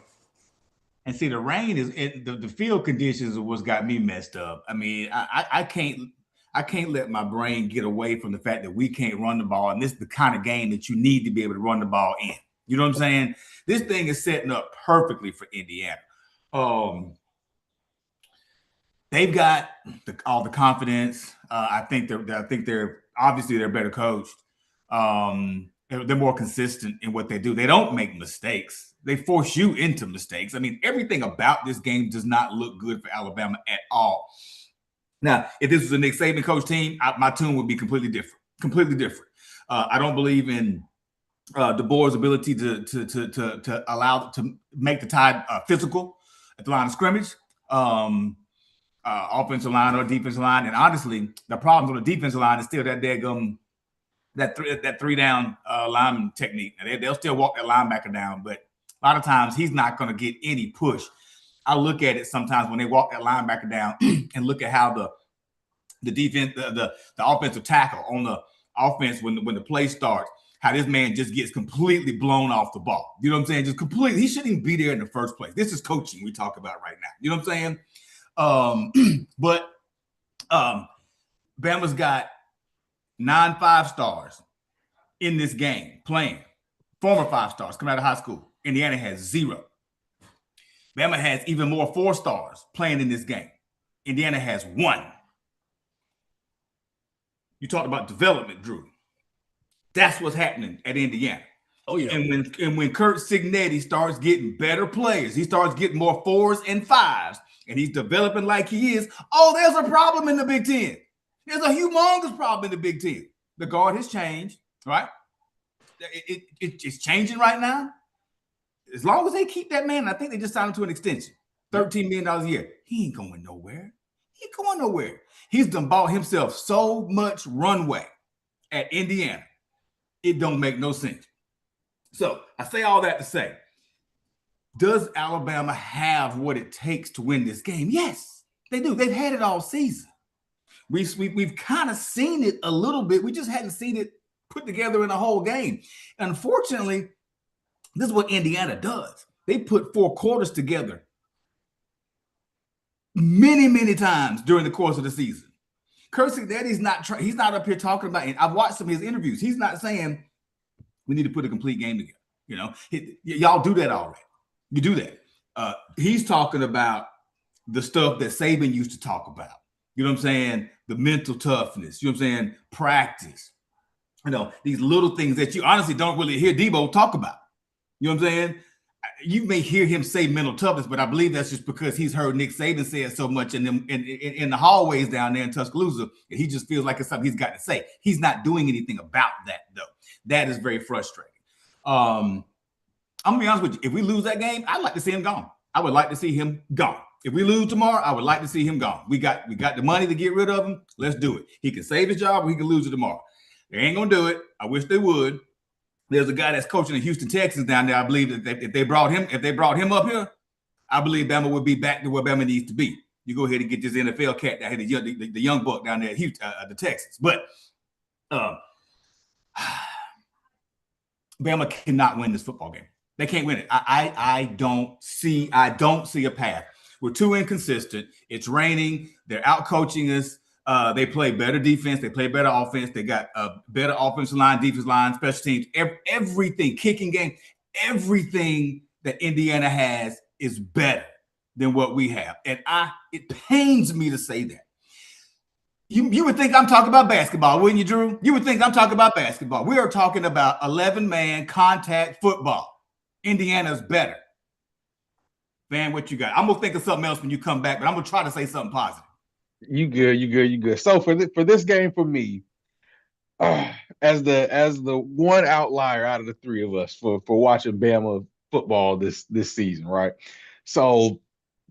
And see, the rain is the field conditions is what's got me messed up. I mean, I can't let my brain get away from the fact that we can't run the ball, and this is the kind of game that you need to be able to run the ball in. You know what I'm saying? This thing is setting up perfectly for Indiana. They've got all the confidence. I think they're obviously they're better coached. They're more consistent in what they do. They don't make mistakes. They force you into mistakes. I mean, everything about this game does not look good for Alabama at all. Now, if this was a Nick Saban coach team, my tune would be completely different. Completely different. I don't believe in DeBoer's ability to allow to make the Tide physical at the line of scrimmage, offensive line or defensive line. And honestly, the problems on the defensive line is still that daggum that three down lineman technique. Now, they'll still walk that linebacker down, but a lot of times he's not going to get any push. I look at it sometimes when they walk that linebacker down and look at how the defense, the offensive tackle on the offense when the play starts, how this man just gets completely blown off the ball. You know what I'm saying? Just completely. He shouldn't even be there in the first place. This is coaching we talk about right now. You know what I'm saying? But Bama's got 9 5-stars in this game playing. Former 5-stars coming out of high school. Indiana has 0. Bama has even more 4-stars playing in this game. Indiana has 1. You talked about development, Drew. That's what's happening at Indiana. Oh yeah. And when Kurt Cignetti starts getting better players, he starts getting more 4s and 5s, and he's developing like he is. Oh, there's a problem in the Big Ten. There's a humongous problem in the Big Ten. The guard has changed, right? It's changing right now. as long as they keep that man, I think they just signed him to an extension, $13 million a year. He ain't going nowhere. He ain't going nowhere. He's done bought himself so much runway at Indiana. It don't make no sense. So I say all that to say, does Alabama have what it takes to win this game? Yes, they do. They've had it all season. We've kind of seen it a little bit. We just hadn't seen it put together in a whole game. Unfortunately, this is what Indiana does. They put 4 quarters together many, many times during the course of the season. Cursing that he's not up here talking about it. I've watched some of his interviews. He's not saying we need to put a complete game together. You know, y'all do that already. You do that. He's talking about the stuff that Saban used to talk about. You know what I'm saying? The mental toughness. You know what I'm saying? Practice. You know, these little things that you honestly don't really hear Debo talk about. You know what I'm saying? You may hear him say mental toughness, but I believe that's just because he's heard Nick Saban say it so much in the hallways down there in Tuscaloosa, and he just feels like it's something he's got to say. He's not doing anything about that, though. That is very frustrating. I'm gonna be honest with you. If we lose that game, I'd like to see him gone. I would like to see him gone. If we lose tomorrow, I would like to see him gone. We got the money to get rid of him. Let's do it. He can save his job or he can lose it tomorrow. They ain't gonna do it. I wish they would. There's a guy that's coaching the Houston Texans down there. I believe that if they brought him up here, I believe Bama would be back to where Bama needs to be. You go ahead and get this NFL cat down here, the young buck down there at Houston, the Texans. But Bama cannot win this football game. They can't win it. I don't see a path. We're too inconsistent. It's raining. They're out coaching us. They play better defense. They play better offense. They got a better offensive line, defensive line, special teams, everything, kicking game, everything that Indiana has is better than what we have. And it pains me to say that. You would think I'm talking about basketball, wouldn't you, Drew? You would think I'm talking about basketball. We are talking about 11-man contact football. Indiana's better. Van, what you got? I'm going to think of something else when you come back, but I'm going to try to say something positive. You good. So for this game for me, as the one outlier out of the three of us for watching Bama football this season, right? So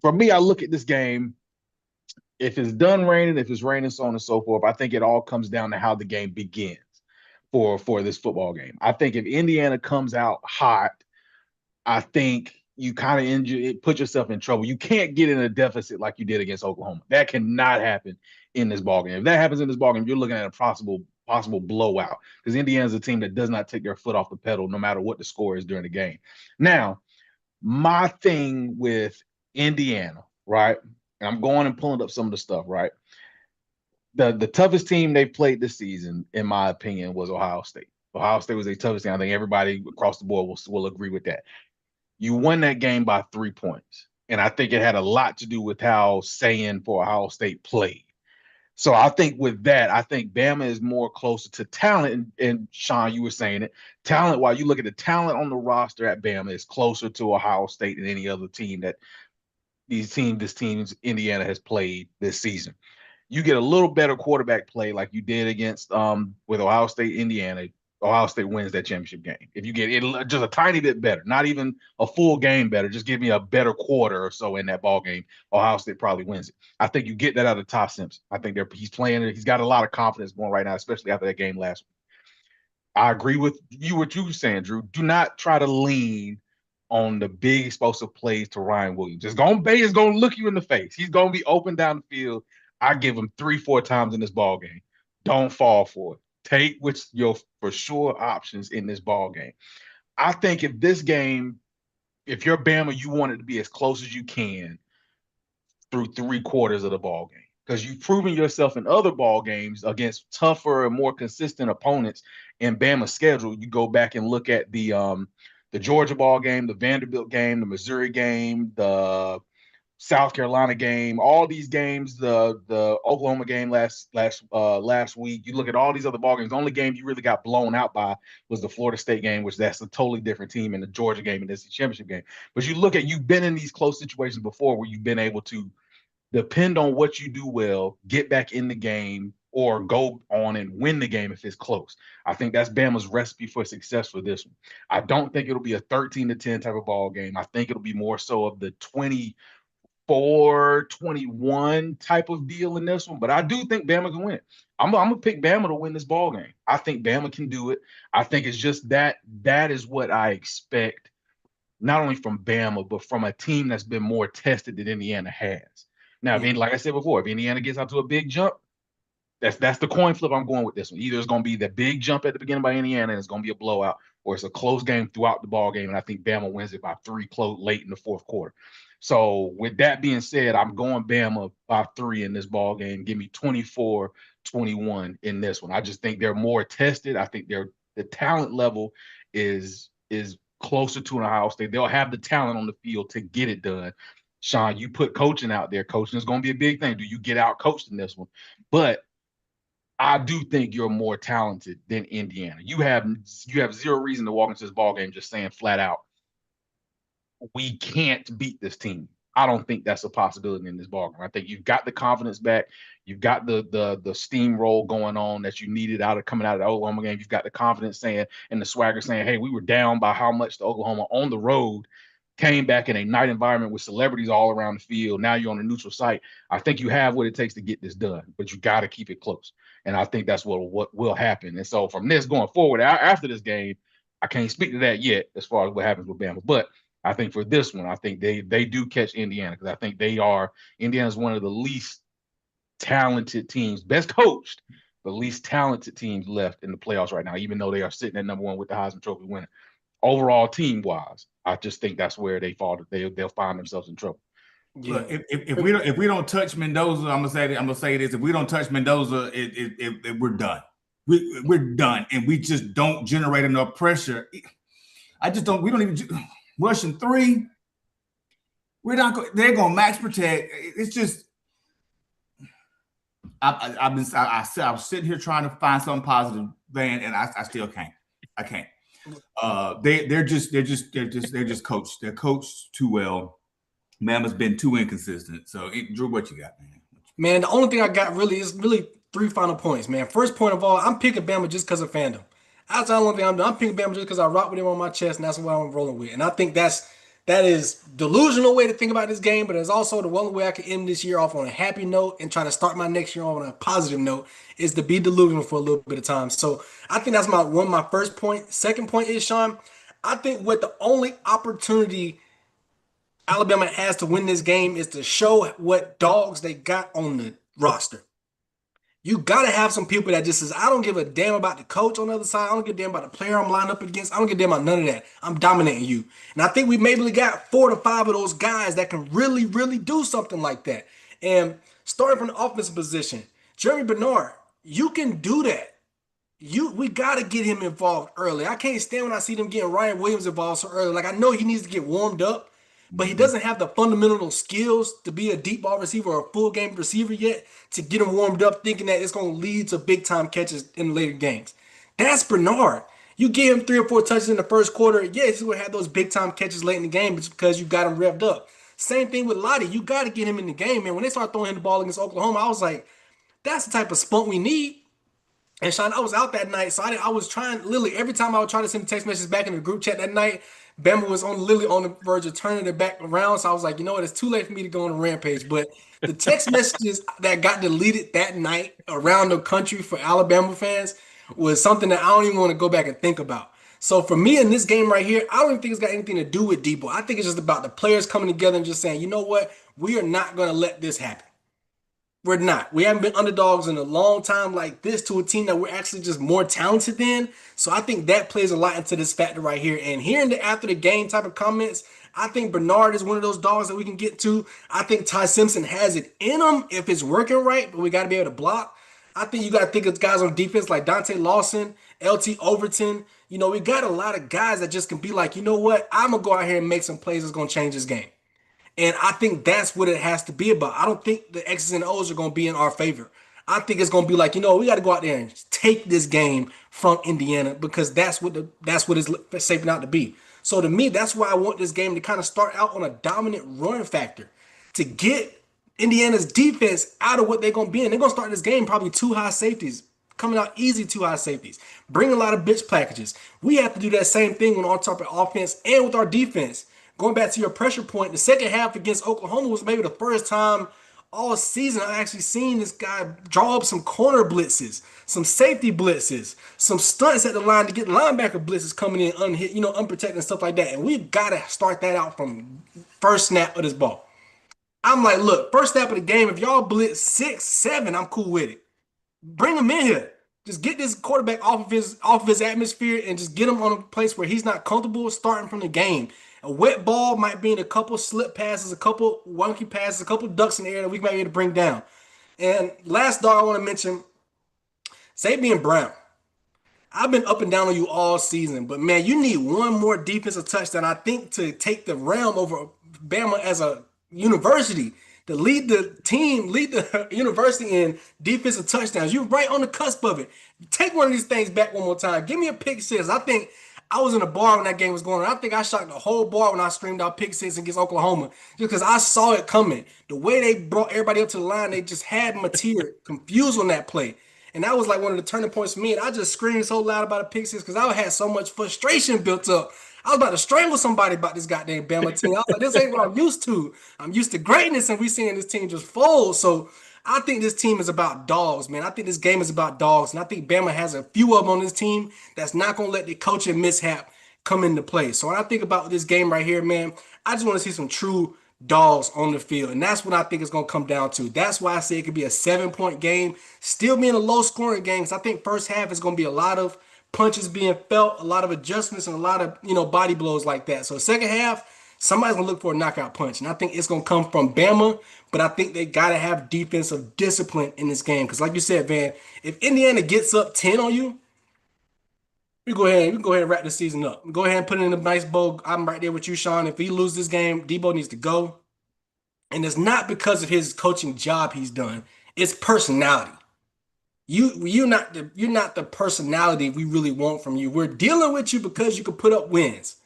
for me, I look at this game. If it's done raining, if it's raining, so on and so forth, I think it all comes down to how the game begins for this football game. I think if Indiana comes out hot, I think you kind of put yourself in trouble. You can't get in a deficit like you did against Oklahoma. That cannot happen in this ballgame. If that happens in this ballgame, you're looking at a possible blowout because Indiana's a team that does not take their foot off the pedal no matter what the score is during the game. Now, my thing with Indiana, right? And I'm going and pulling up some of the stuff, right? The toughest team they played this season, in my opinion, was Ohio State. Ohio State was the toughest team. I think everybody across the board will agree with that. You won that game by 3 points. And I think it had a lot to do with how Sayin for Ohio State played. So I think with that, I think Bama is more closer to talent. And Sean, you were saying it. Talent, while you look at the talent on the roster at Bama, is closer to Ohio State than any other team that this team's Indiana has played this season. You get a little better quarterback play like you did against with Ohio State, Indiana. Ohio State wins that championship game. If you get it just a tiny bit better, not even a full game better, just give me a better quarter or so in that ball game, Ohio State probably wins it. I think you get that out of Todd Simpson. I think he's playing it. He's got a lot of confidence going right now, especially after that game last week. I agree with you, what you were saying, Drew. Do not try to lean on the big explosive plays to Ryan Williams. It's going to look you in the face. He's going to be open down the field. I give him 3-4 times in this ball game. Don't fall for it. Take what's your for sure options in this ball game. I think if you're Bama, you want it to be as close as you can through 3/4 of the ball game because you've proven yourself in other ball games against tougher and more consistent opponents in Bama's schedule. You go back and look at the Georgia ball game, the Vanderbilt game, the Missouri game, the South Carolina game, all these games, the Oklahoma game last week. You look at all these other ball games. The only game you really got blown out by was the Florida State game, which that's a totally different team, and the Georgia game, and this championship game. But you've been in these close situations before where you've been able to depend on what you do well, get back in the game, or go on and win the game if it's close. I think that's Bama's recipe for success for this one. I don't think it'll be a 13-10 type of ball game. I think it'll be more so of the 24-21 type of deal in this one, but I do think Bama can win it. I'm gonna pick Bama to win this ball game. I think Bama can do it. I think it's just that is what I expect, not only from Bama, but from a team that's been more tested than Indiana has. Now, Yeah. like I said before, if Indiana gets out to a big jump, that's the coin flip I'm going with this one. Either it's going to be the big jump at the beginning by Indiana and it's going to be a blowout, or it's a close game throughout the ball game, and I think Bama wins it by 3 close late in the fourth quarter. So with that being said, I'm going Bama by 3 in this ball game. Give me 24-21 in this one. I just think they're more tested. I think the talent level is closer to an Ohio State. They'll have the talent on the field to get it done. Sean, you put coaching out there. Coaching is going to be a big thing. Do you get out coached in this one? But I do think you're more talented than Indiana. You have zero reason to walk into this ball game just saying flat out, we can't beat this team. I don't think that's a possibility in this ball game. I think you've got the confidence back. You've got the steamroll going on that you needed coming out of the Oklahoma game. You've got the confidence saying and the swagger saying, hey, we were down by how much to Oklahoma on the road, came back in a night environment with celebrities all around the field. Now you're on a neutral site. I think you have what it takes to get this done, but you got to keep it close. And I think that's what will happen. And so from this going forward, after this game, I can't speak to that yet as far as what happens with Bama. But I think for this one, I think they do catch Indiana because I think Indiana's one of the least talented teams, best coached, but least talented teams left in the playoffs right now, even though they are sitting at number 1 with the Heisman Trophy winner. Overall, team wise, I just think that's where they fall. They'll find themselves in trouble. Yeah. Look, if we don't touch Mendoza, I'm gonna say this. If we don't touch Mendoza, we're done. We're done, and we just don't generate enough pressure. I just don't. We don't even rushing 3. We're not. They're gonna max protect. It's just. I was sitting here trying to find something positive, Van, and I still can't. I can't. They're just coached. They're coached too well. Bama's been too inconsistent. So, Drew, what you got, man? Man, the only thing I got is 3 final points, man. First point of all, I'm picking Bama just because of fandom. That's the only thing I'm doing. I'm picking Bama just because I rock with him on my chest, and that's what I'm rolling with. And I think that is delusional way to think about this game, but it's also the only way I can end this year off on a happy note and try to start my next year on a positive note is to be delusional for a little bit of time. So I think that's my first point. Second point is, Sean, I think what the only opportunity Alabama has to win this game is to show what dogs they got on the roster. You got to have some people that just says, I don't give a damn about the coach on the other side. I don't give a damn about the player I'm lined up against. I don't give a damn about none of that. I'm dominating you. And I think we maybe got 4 to 5 of those guys that can really, really do something like that. And starting from the offensive position, Jeremy Bernard, you can do that. We got to get him involved early. I can't stand when I see them getting Ryan Williams involved so early. Like, I know he needs to get warmed up, but he doesn't have the fundamental skills to be a deep ball receiver or a full game receiver yet to get him warmed up thinking that it's going to lead to big time catches in later games. That's Bernard. You give him 3 or 4 touches in the first quarter. Yes, he will have those big time catches late in the game. It's because you got him revved up. Same thing with Lottie. You got to get him in the game, man. When they started throwing him the ball against Oklahoma, I was like, that's the type of spunk we need. And Sean, I was out that night, so I was trying literally every time I would try to send text messages back in the group chat that night. Bama was literally on the verge of turning it back around, so I was like, you know what, it's too late for me to go on a rampage. But the text messages that got deleted that night around the country for Alabama fans was something that I don't even want to go back and think about. So for me in this game right here, I don't even think it's got anything to do with Debo. I think it's just about the players coming together and just saying, you know what, we are not going to let this happen. We're not. We haven't been underdogs in a long time like this to a team that we're actually just more talented than. So I think that plays a lot into this factor right here. And hearing the after the game type of comments, I think Bernard is one of those dogs that we can get to. I think Ty Simpson has it in him if it's working right, but we got to be able to block. I think you got to think of guys on defense like Dante Lawson, LT Overton. You know, we got a lot of guys that just can be like, you know what? I'm going to go out here and make some plays that's going to change this game. And I think that's what it has to be about. I don't think the X's and O's are going to be in our favor. I think it's going to be like, you know, we got to go out there and take this game from Indiana because that's what it's shaping out to be. So to me, that's why I want this game to kind of start out on a dominant run factor to get Indiana's defense out of what they're going to be in. They're going to start this game probably two high safeties, coming out easy two high safeties, bring a lot of bitch packages. We have to do that same thing on our top of offense and with our defense. Going back to your pressure point, the second half against Oklahoma was maybe the first time all season I actually seen this guy draw up some corner blitzes, some safety blitzes, some stunts at the line to get linebacker blitzes coming in unhit, unprotected and stuff like that. And we've got to start that out from first snap of this ball. I'm like, look, first snap of the game, if y'all blitz 6, 7, I'm cool with it. Bring him in here. Just get this quarterback off of his atmosphere and just get him on a place where he's not comfortable starting from the game. A wet ball might be in a couple slip passes, a couple wonky passes, a couple ducks in the air that we might be able to bring down. And last dog I want to mention, Sabian Brown. I've been up and down on you all season, but man, you need one more defensive touchdown, I think, to take the realm over Bama as a university, to lead the team, lead the university in defensive touchdowns. You're right on the cusp of it. Take one of these things back one more time. Give me a pick six. I think I was in a bar when that game was going on. I think I shot the whole bar when I streamed out pick six against Oklahoma just because I saw it coming. The way they brought everybody up to the line, they just had Mateer confused on that play. And that was like one of the turning points for me. And I just screamed so loud about a pick six because I had so much frustration built up. I was about to strangle somebody about this goddamn Bama team. I was like, this ain't what I'm used to. I'm used to greatness, and we seeing this team just fold. So I think this team is about dogs, man. I think this game is about dogs. And I think Bama has a few of them on this team that's not going to let the coaching mishap come into play. So when I think about this game right here, man, I just want to see some true dogs on the field. And that's what I think it's going to come down to. That's why I say it could be a 7-point game, still being a low scoring game. Because I think first half is going to be a lot of punches being felt, a lot of adjustments, and a lot of, body blows like that. So second half, somebody's going to look for a knockout punch. And I think it's going to come from Bama, but I think they got to have defensive discipline in this game. Because like you said, Van, if Indiana gets up 10 on you, we can go ahead and wrap the season up. Go ahead and put it in a nice bowl. I'm right there with you, Sean. If he loses this game, Debo needs to go. And it's not because of his coaching job he's done. It's personality. You're not the personality we really want from you. We're dealing with you because you can put up wins.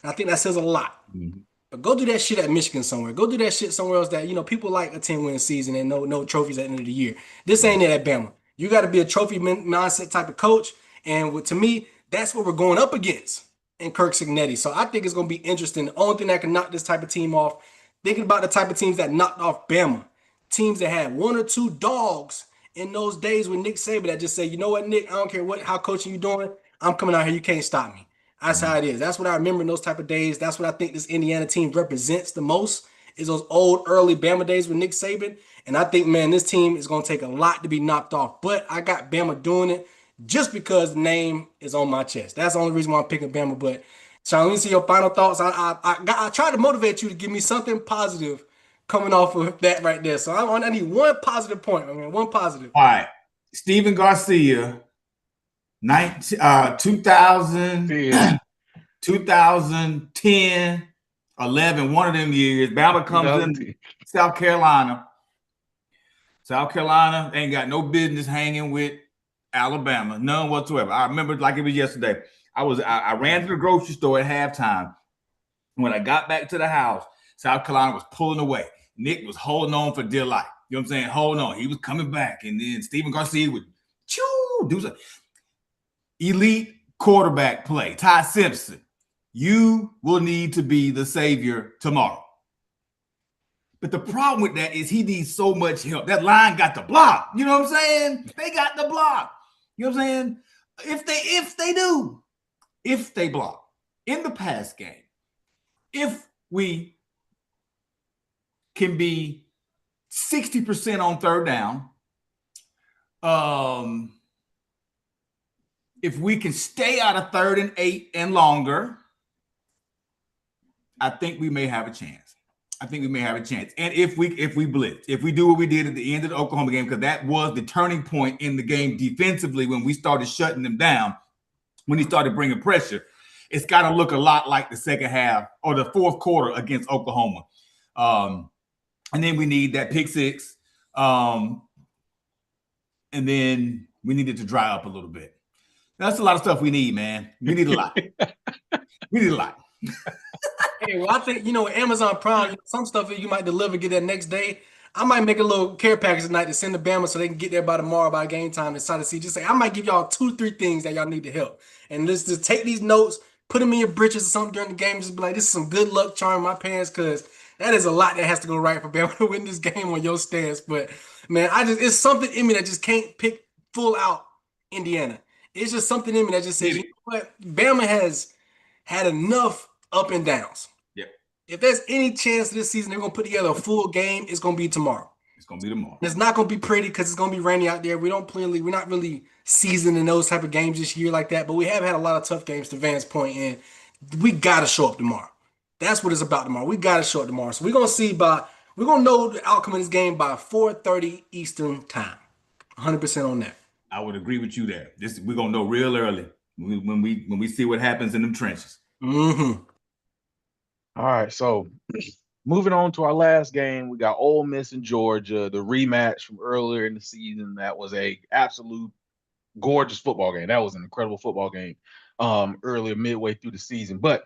And I think that says a lot. Mm-hmm. But go do that shit at Michigan somewhere. Go do that shit somewhere else that, people like a 10-win season and no trophies at the end of the year. This ain't it at Bama. You got to be a trophy mindset type of coach. And to me, that's what we're going up against in Kirk Cignetti. So I think it's going to be interesting. The only thing that can knock this type of team off, thinking about the type of teams that knocked off Bama, teams that had one or two dogs in those days with Nick Saban that just say, you know what, Nick, I don't care how coaching you doing, I'm coming out here, you can't stop me. That's how it is. That's what I remember in those type of days. That's what I think this Indiana team represents the most, is those old early Bama days with Nick Saban. And I think, man, this team is going to take a lot to be knocked off. But I got Bama doing it just because the name is on my chest. That's the only reason why I'm picking Bama. But Sean, let me see your final thoughts. I tried to motivate you to give me something positive coming off of that right there. So I need one positive point. I mean, one positive. All right. Steven Garcia, 2000, 2010, 11, one of them years. Bama comes in South Carolina. South Carolina ain't got no business hanging with Alabama, none whatsoever. I remember like it was yesterday. I ran to the grocery store at halftime. When I got back to the house, South Carolina was pulling away. Nick was holding on for dear life. You know what I'm saying? Holding on. He was coming back. And then Steven Garcia would do some elite quarterback play. Ty Simpson, you will need to be the savior tomorrow. But the problem with that is he needs so much help. That line got the block. You know what I'm saying? They got the block. You know what I'm saying? If they block in the pass game, if we can be 60% on third down, if we can stay out of 3rd and 8 and longer, I think we may have a chance. And if we blitz, if we do what we did at the end of the Oklahoma game, because that was the turning point in the game defensively when we started shutting them down, when he started bringing pressure, it's got to look a lot like the second half or the fourth quarter against Oklahoma. And then we need that pick six. And then we need it to dry up a little bit. That's a lot of stuff we need, man. We need a lot. Hey, well, I think, with Amazon Prime, some stuff you might deliver, get that next day. I might make a little care package tonight to send to Bama so they can get there by tomorrow by game time and try to see. Just say I might give y'all 2, 3 things that y'all need to help, and let's just take these notes, put them in your britches or something during the game. Just be like, this is some good luck charm in my pants because that is a lot that has to go right for Bama to win this game on your stance. But man, it's something in me that just can't pick full out Indiana. It's just something in me that just says, Get you it. know what, Bama has had enough up and downs. Yep. If there's any chance this season they're gonna put together a full game, it's gonna be tomorrow. It's gonna be tomorrow. It's not gonna be pretty because it's gonna be rainy out there. We're not really seasoned in those type of games this year like that, but we have had a lot of tough games to Van's point, and we gotta show up tomorrow. That's what it's about tomorrow. We gotta show up tomorrow. So we're gonna know the outcome of this game by 4:30 Eastern time. 100% on that. I would agree with you there. We're gonna know real early when we see what happens in them trenches. Mm-hmm. All right, so moving on to our last game, we got Ole Miss and Georgia, the rematch from earlier in the season. That was a absolute gorgeous football game. That was an incredible football game earlier midway through the season. But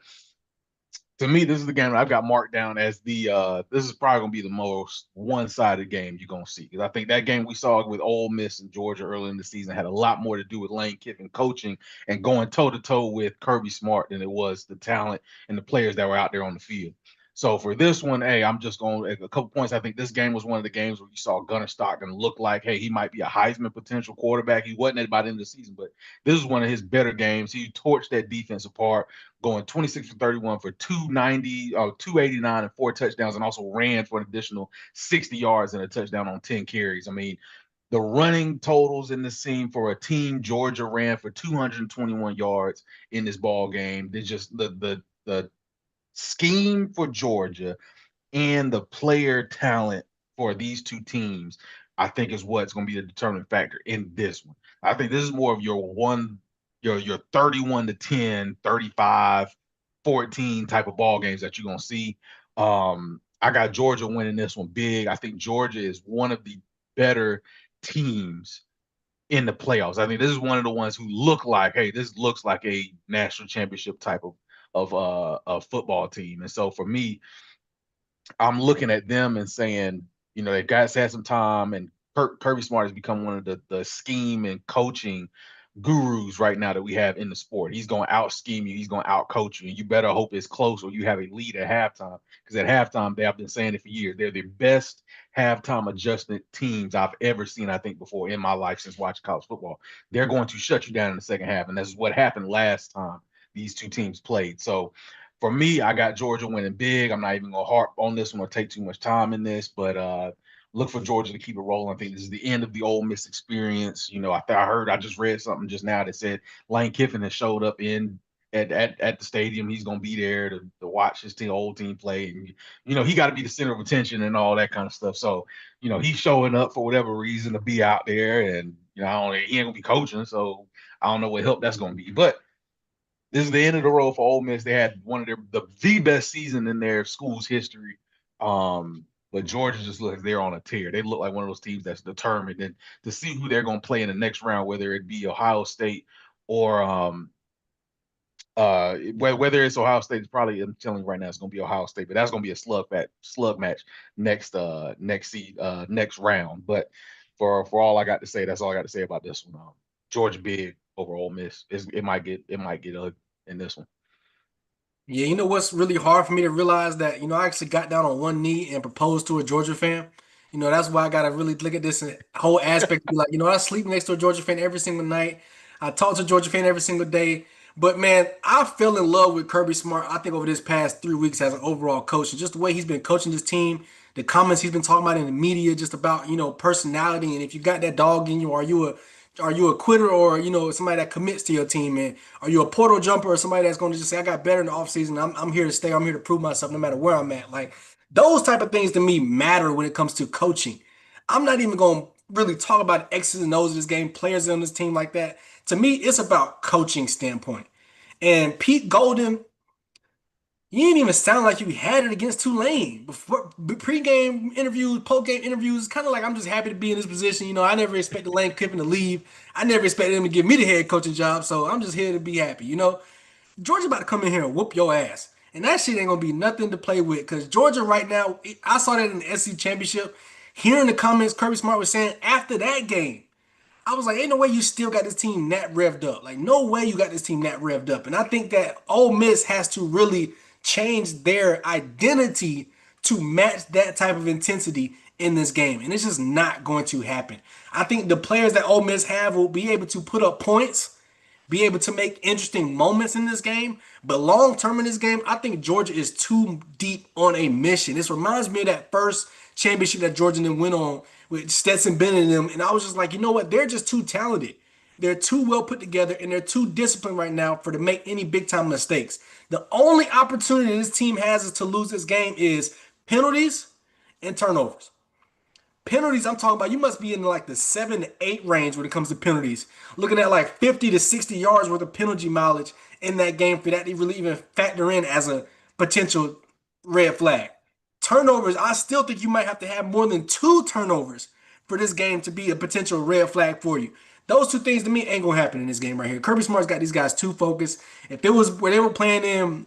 to me, this is the game that I've got marked down as this is probably gonna be the most one-sided game you're gonna see. Because I think that game we saw with Ole Miss and Georgia early in the season had a lot more to do with Lane Kiffin coaching and going toe-to-toe with Kirby Smart than it was the talent and the players that were out there on the field. So for this one, hey, I'm just going a couple points. I think this game was one of the games where you saw Gunnar Stockton look like, hey, he might be a Heisman potential quarterback. He wasn't at by the end of the season, but this is one of his better games. He torched that defense apart, going 26 for 31 for 290, 289 and 4 touchdowns, and also ran for an additional 60 yards and a touchdown on 10 carries. I mean, the running totals in the scene for a team, Georgia ran for 221 yards in this ball game. They just the scheme for Georgia and the player talent for these two teams, I think is what's going to be the determining factor in this one. I think this is more of your 31 to 10, 35, 14 type of ball games that you're going to see. I got Georgia winning this one big. I think Georgia is one of the better teams in the playoffs. I think this is one of the ones who look like, hey, this looks like a national championship type of football team. And so for me, I'm looking at them and saying, they guys had some time, and Kirby Smart has become one of the scheme and coaching gurus right now that we have in the sport. He's going to out scheme you. He's going to out coach you. And you better hope it's close or you have a lead at halftime. Because at halftime, they have been saying it for years. They're the best halftime adjustment teams I've ever seen, I think, before in my life since watching college football. They're going to shut you down in the second half. And that's what happened last time these two teams played. So for me, I got Georgia winning big. I'm not even going to harp on this one or take too much time in this, but look for Georgia to keep it rolling. I think this is the end of the Ole Miss experience. I just read something just now that said Lane Kiffin has showed up at the stadium. He's going to be there to watch his old team play. And, he got to be the center of attention and all that kind of stuff. So, he's showing up for whatever reason to be out there. And, he ain't going to be coaching. So I don't know what help that's going to be. But this is the end of the road for Ole Miss. They had one of the best season in their school's history. But Georgia just looks like they're on a tear. They look like one of those teams that's determined. And to see who they're going to play in the next round, whether it be Ohio State or whether it's Ohio State, it's probably, I'm telling you right now, it's going to be Ohio State. But that's going to be a slug match next round. But for all I got to say, that's all I got to say about this one. Georgia big over Ole Miss. It might get ugly in this one. Yeah, you know what's really hard for me to realize that, I actually got down on one knee and proposed to a Georgia fan. That's why I gotta really look at this whole aspect. Be like, I sleep next to a Georgia fan every single night. I talk to a Georgia fan every single day. But man, I fell in love with Kirby Smart, I think, over this past 3 weeks as an overall coach. And just the way he's been coaching this team, the comments he's been talking about in the media, just about, personality. And if you got that dog in you, are you a quitter or somebody that commits to your team? And are you a portal jumper or somebody that's going to just say I got better in the offseason? I'm here to stay. I'm here to prove myself no matter where I'm at. Like those type of things to me matter when it comes to coaching. I'm not even going to really talk about X's and O's of this game, players on this team like that. To me, it's about coaching standpoint. And Pete Golden, you didn't even sound like you had it against Tulane. Before pre-game interviews, post-game interviews, kind of like I'm just happy to be in this position. I never expected Lane Kiffin to leave. I never expected him to give me the head coaching job. So I'm just here to be happy. Georgia about to come in here and whoop your ass. And that shit ain't gonna be nothing to play with. Cause Georgia right now, I saw that in the SEC championship. Hearing the comments Kirby Smart was saying after that game, I was like, ain't no way you still got this team that revved up. Like, no way you got this team that revved up. And I think that Ole Miss has to really change their identity to match that type of intensity in this game. And it's just not going to happen. I think the players that Ole Miss have will be able to put up points, be able to make interesting moments in this game. But long term in this game, I think Georgia is too deep on a mission. This reminds me of that first championship that Georgia then went on with Stetson Bennett and them. And I was just like, you know what? They're just too talented. They're too well put together and they're too disciplined right now for to make any big time mistakes. The only opportunity this team has is to lose this game is penalties and turnovers. Penalties, I'm talking about, you must be in like the 7 to 8 range when it comes to penalties. Looking at like 50 to 60 yards worth of penalty mileage in that game for that to really even factor in as a potential red flag. Turnovers, I still think you might have to have more than 2 turnovers for this game to be a potential red flag for you. Those 2 things to me ain't gonna happen in this game right here. Kirby Smart's got these guys too focused. If it was where they were playing in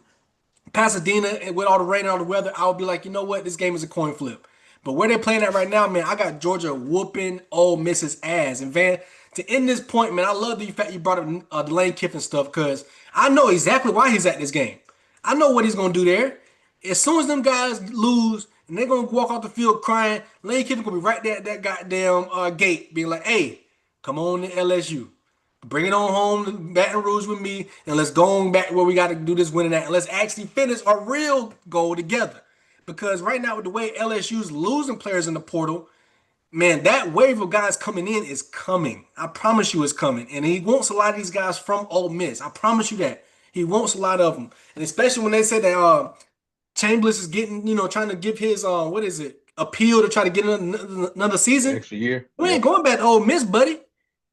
Pasadena and with all the rain and all the weather, I would be like, you know what, this game is a coin flip. But where they're playing at right now, man, I got Georgia whooping Ole Miss's ass. And Van, to end this point, man, I love the fact you brought up the Lane Kiffin stuff because I know exactly why he's at this game. I know what he's gonna do there. As soon as them guys lose and they're gonna walk off the field crying, Lane Kiffin gonna be right there at that goddamn gate, being like, "Hey, come on to LSU." Bring it on home to Baton Rouge with me, and let's go on back where we got to do this winning at, and let's actually finish our real goal together. Because right now, with the way LSU's losing players in the portal, man, that wave of guys coming in is coming. I promise you, it's coming, and he wants a lot of these guys from Ole Miss. I promise you that he wants a lot of them, and especially when they said that Chambliss is getting, trying to give his what is it, appeal to try to get another season. Extra year. We ain't going back to Ole Miss, buddy.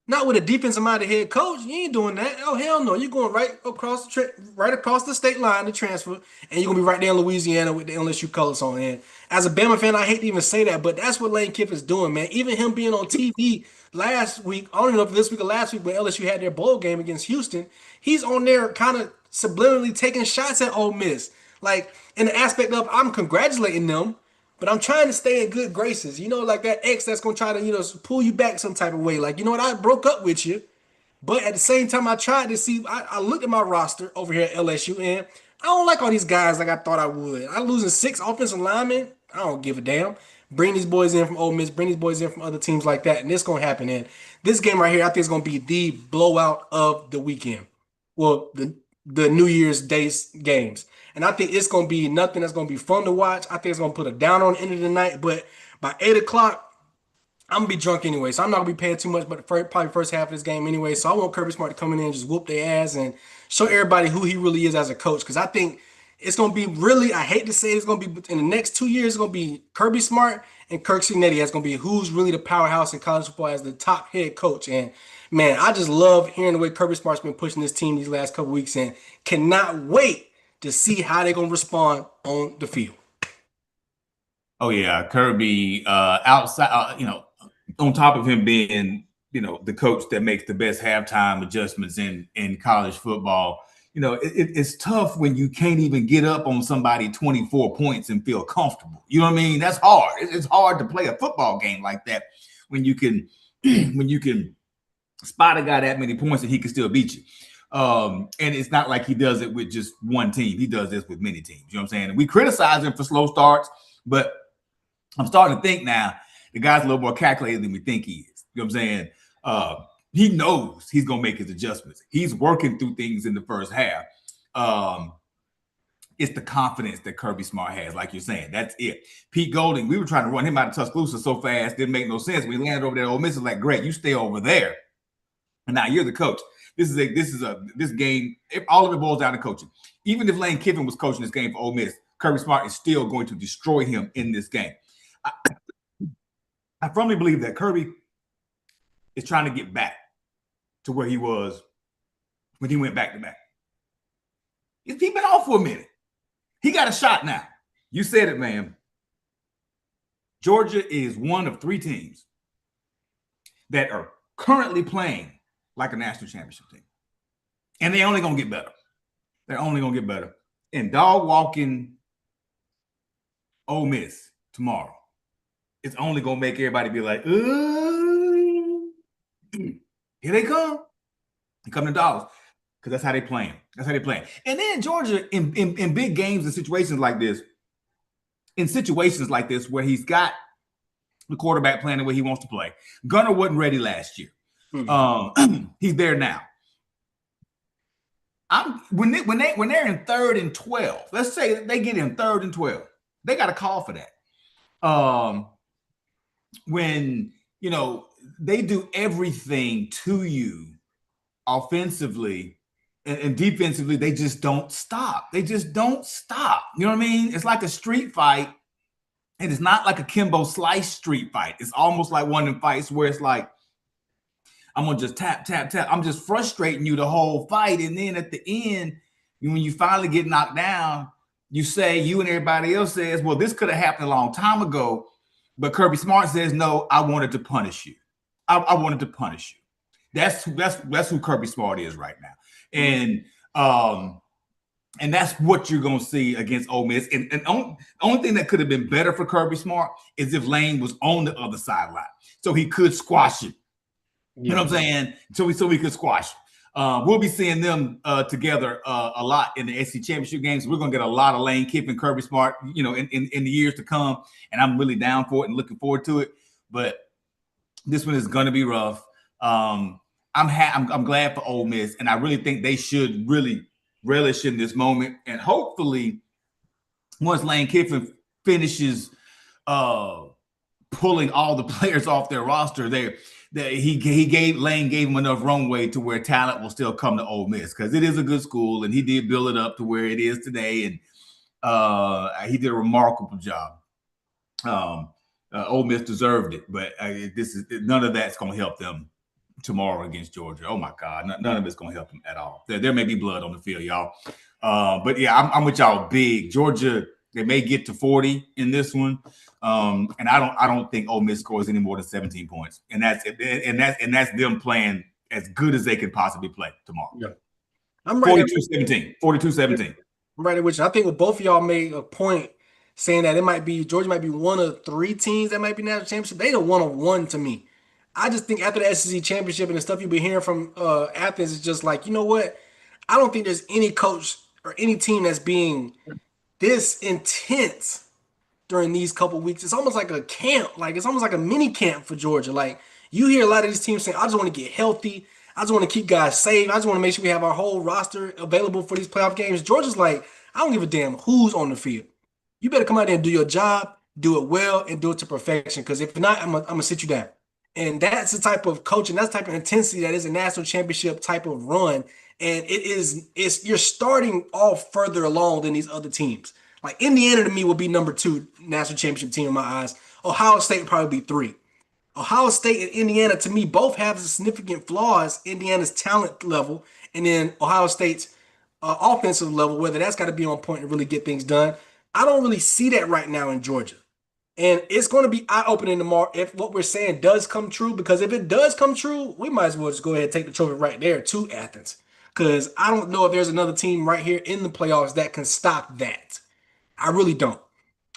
Not with a defensive minded head coach. You ain't doing that. Oh hell no! You're going right across the state line to transfer, and you're gonna be right there in Louisiana with the LSU colors on. And as a Bama fan, I hate to even say that, but that's what Lane Kiffin's doing, man. Even him being on TV last week, I don't even know if this week or last week when LSU had their bowl game against Houston, he's on there kind of subliminally taking shots at Ole Miss, like in the aspect of I'm congratulating them. But I'm trying to stay in good graces. Like that ex that's gonna try to, pull you back some type of way. Like, you know what, I broke up with you. But at the same time, I tried to see, I looked at my roster over here at LSU, and I don't like all these guys like I thought I would. I'm losing 6 offensive linemen. I don't give a damn. Bring these boys in from Ole Miss, bring these boys in from other teams like that, and this gonna happen. And this game right here, I think is gonna be the blowout of the weekend. Well, the New Year's Day games. And I think it's gonna be nothing that's gonna be fun to watch. I think it's gonna put a down on the end of the night. But by 8 o'clock, I'm gonna be drunk anyway, so I'm not gonna be paying too much. But probably first half of this game anyway, so I want Kirby Smart to come in and just whoop their ass and show everybody who he really is as a coach. Because I think it's gonna be really, I hate to say it's gonna be in the next 2 years, it's gonna be Kirby Smart and Kirk Cignetti. That's gonna be who's really the powerhouse in college football as the top head coach. And man, I just love hearing the way Kirby Smart's been pushing this team these last couple weeks, and cannot wait to see how they're gonna respond on the field. Oh yeah, Kirby outside, on top of him being, the coach that makes the best halftime adjustments in college football. It's tough when you can't even get up on somebody 24 points and feel comfortable. You know what I mean? That's hard. It's hard to play a football game like that when you can spot a guy that many points and he can still beat you. And it's not like he does it with just one team. He does this with many teams. You know what I'm saying? And we criticize him for slow starts, but I'm starting to think now the guy's a little more calculated than we think he is. You know what I'm saying? He knows he's going to make his adjustments. He's working through things in the first half. It's the confidence that Kirby Smart has, like you're saying. That's it. Pete Golding, we were trying to run him out of Tuscaloosa so fast, didn't make no sense. We landed over there. Ole Miss is like, great, you stay over there. And now you're the coach. This game, all of it boils down to coaching. Even if Lane Kiffin was coaching this game for Ole Miss, Kirby Smart is still going to destroy him in this game. I firmly believe that Kirby is trying to get back to where he was when he went back to back. He's been off for a minute. He got a shot now. You said it, man. Georgia is one of 3 teams that are currently playing like a national championship team. And they're only going to get better. They're only going to get better. And dog walking Ole Miss tomorrow it's only gonna make everybody be like, ooh, here they come. They come to dollars. Because that's how they playing. That's how they playing. And then Georgia in big games and situations like this, where he's got the quarterback playing the way he wants to play. Gunner wasn't ready last year. He's there now. When they're in 3rd and 12, let's say they get in 3rd and 12, they got a call for that. When they do everything to you offensively and defensively, they just don't stop. They just don't stop. You know what I mean? It's like a street fight, and it's not like a Kimbo Slice street fight. It's almost like one of them fights where it's like, I'm gonna just tap, tap, tap. I'm just frustrating you the whole fight. And then at the end, when you finally get knocked down, you and everybody else says, well, this could have happened a long time ago. But Kirby Smart says, no, I wanted to punish you. I wanted to punish you. That's who Kirby Smart is right now. And that's what you're gonna see against Ole Miss. And the only thing that could have been better for Kirby Smart is if Lane was on the other sideline, so he could squash it. You know what I'm saying? So we could squash. We'll be seeing them together a lot in the SEC championship games. We're gonna get a lot of Lane Kiffin, Kirby Smart, in the years to come, and I'm really down for it and looking forward to it. But this one is gonna be rough. I'm glad for Ole Miss, and I really think they should really relish in this moment, and hopefully, once Lane Kiffin finishes pulling all the players off their roster, Lane gave him enough runway to where talent will still come to Ole Miss, because it is a good school, and he did build it up to where it is today, and he did a remarkable job. Ole Miss deserved it, but none of that's going to help them tomorrow against Georgia. Oh my God, none of it's going to help them at all. There may be blood on the field, y'all. But yeah, I'm with y'all big. Georgia, they may get to 40 in this one. And I don't think Ole Miss scores any more than 17 points. And that's them playing as good as they can possibly play tomorrow. Yeah. I'm right 42-17. 42-17. I'm right at which I think with both of y'all made a point saying that Georgia might be one of 3 teams that might be national championship. They the 1-on-1 to me. I just think after the SEC championship and the stuff you've been hearing from Athens, it's just like, you know what? I don't think there's any coach or any team that's being this intense during these couple weeks. It's almost like a camp. Like, it's almost like a mini camp for Georgia. Like, you hear a lot of these teams saying, I just want to get healthy. I just want to keep guys safe. I just want to make sure we have our whole roster available for these playoff games. Georgia's like, I don't give a damn who's on the field. You better come out there and do your job, do it well, and do it to perfection. Because if not, I'm gonna sit you down. And that's the type of coaching, that's the type of intensity that is a national championship type of run. And you're starting off further along than these other teams. Like Indiana to me will be number 2 national championship team in my eyes. Ohio State would probably be 3. Ohio State and Indiana to me both have significant flaws. Indiana's talent level, and then Ohio State's offensive level, whether that's got to be on point to really get things done. I don't really see that right now in Georgia. And it's going to be eye-opening tomorrow if what we're saying does come true, because if it does come true, we might as well just go ahead and take the trophy right there to Athens, because I don't know if there's another team right here in the playoffs that can stop that. I really don't.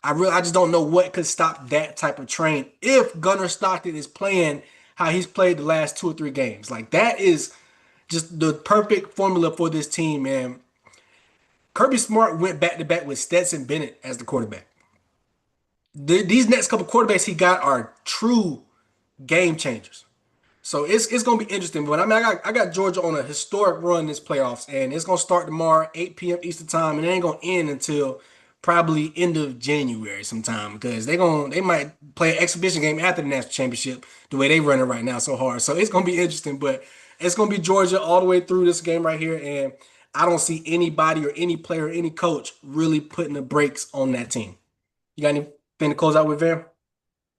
I just don't know what could stop that type of train if Gunnar Stockton is playing how he's played the last 2 or 3 games. Like, that is just the perfect formula for this team, man. Kirby Smart went back-to-back with Stetson Bennett as the quarterback. These next couple quarterbacks he got are true game changers. So it's gonna be interesting. But I mean, I got Georgia on a historic run this playoffs, and it's gonna start tomorrow, 8 p.m. Eastern time, and it ain't gonna end until probably end of January sometime, because they might play an exhibition game after the national championship the way they run it right now so hard. So it's gonna be interesting, but it's gonna be Georgia all the way through this game right here, and I don't see anybody or any player or any coach really putting the brakes on that team. You got anything to close out with, Van?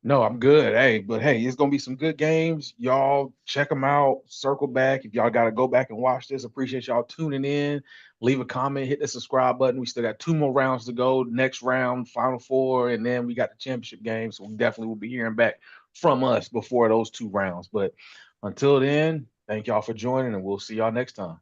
No, I'm good. Hey, it's gonna be some good games. Y'all check them out. Circle back. If y'all gotta go back and watch this, appreciate y'all tuning in. Leave a comment, hit the subscribe button. We still got 2 more rounds to go. Next round, Final Four, and then we got the championship game. So we definitely will be hearing back from us before those 2 rounds. But until then, thank y'all for joining, and we'll see y'all next time.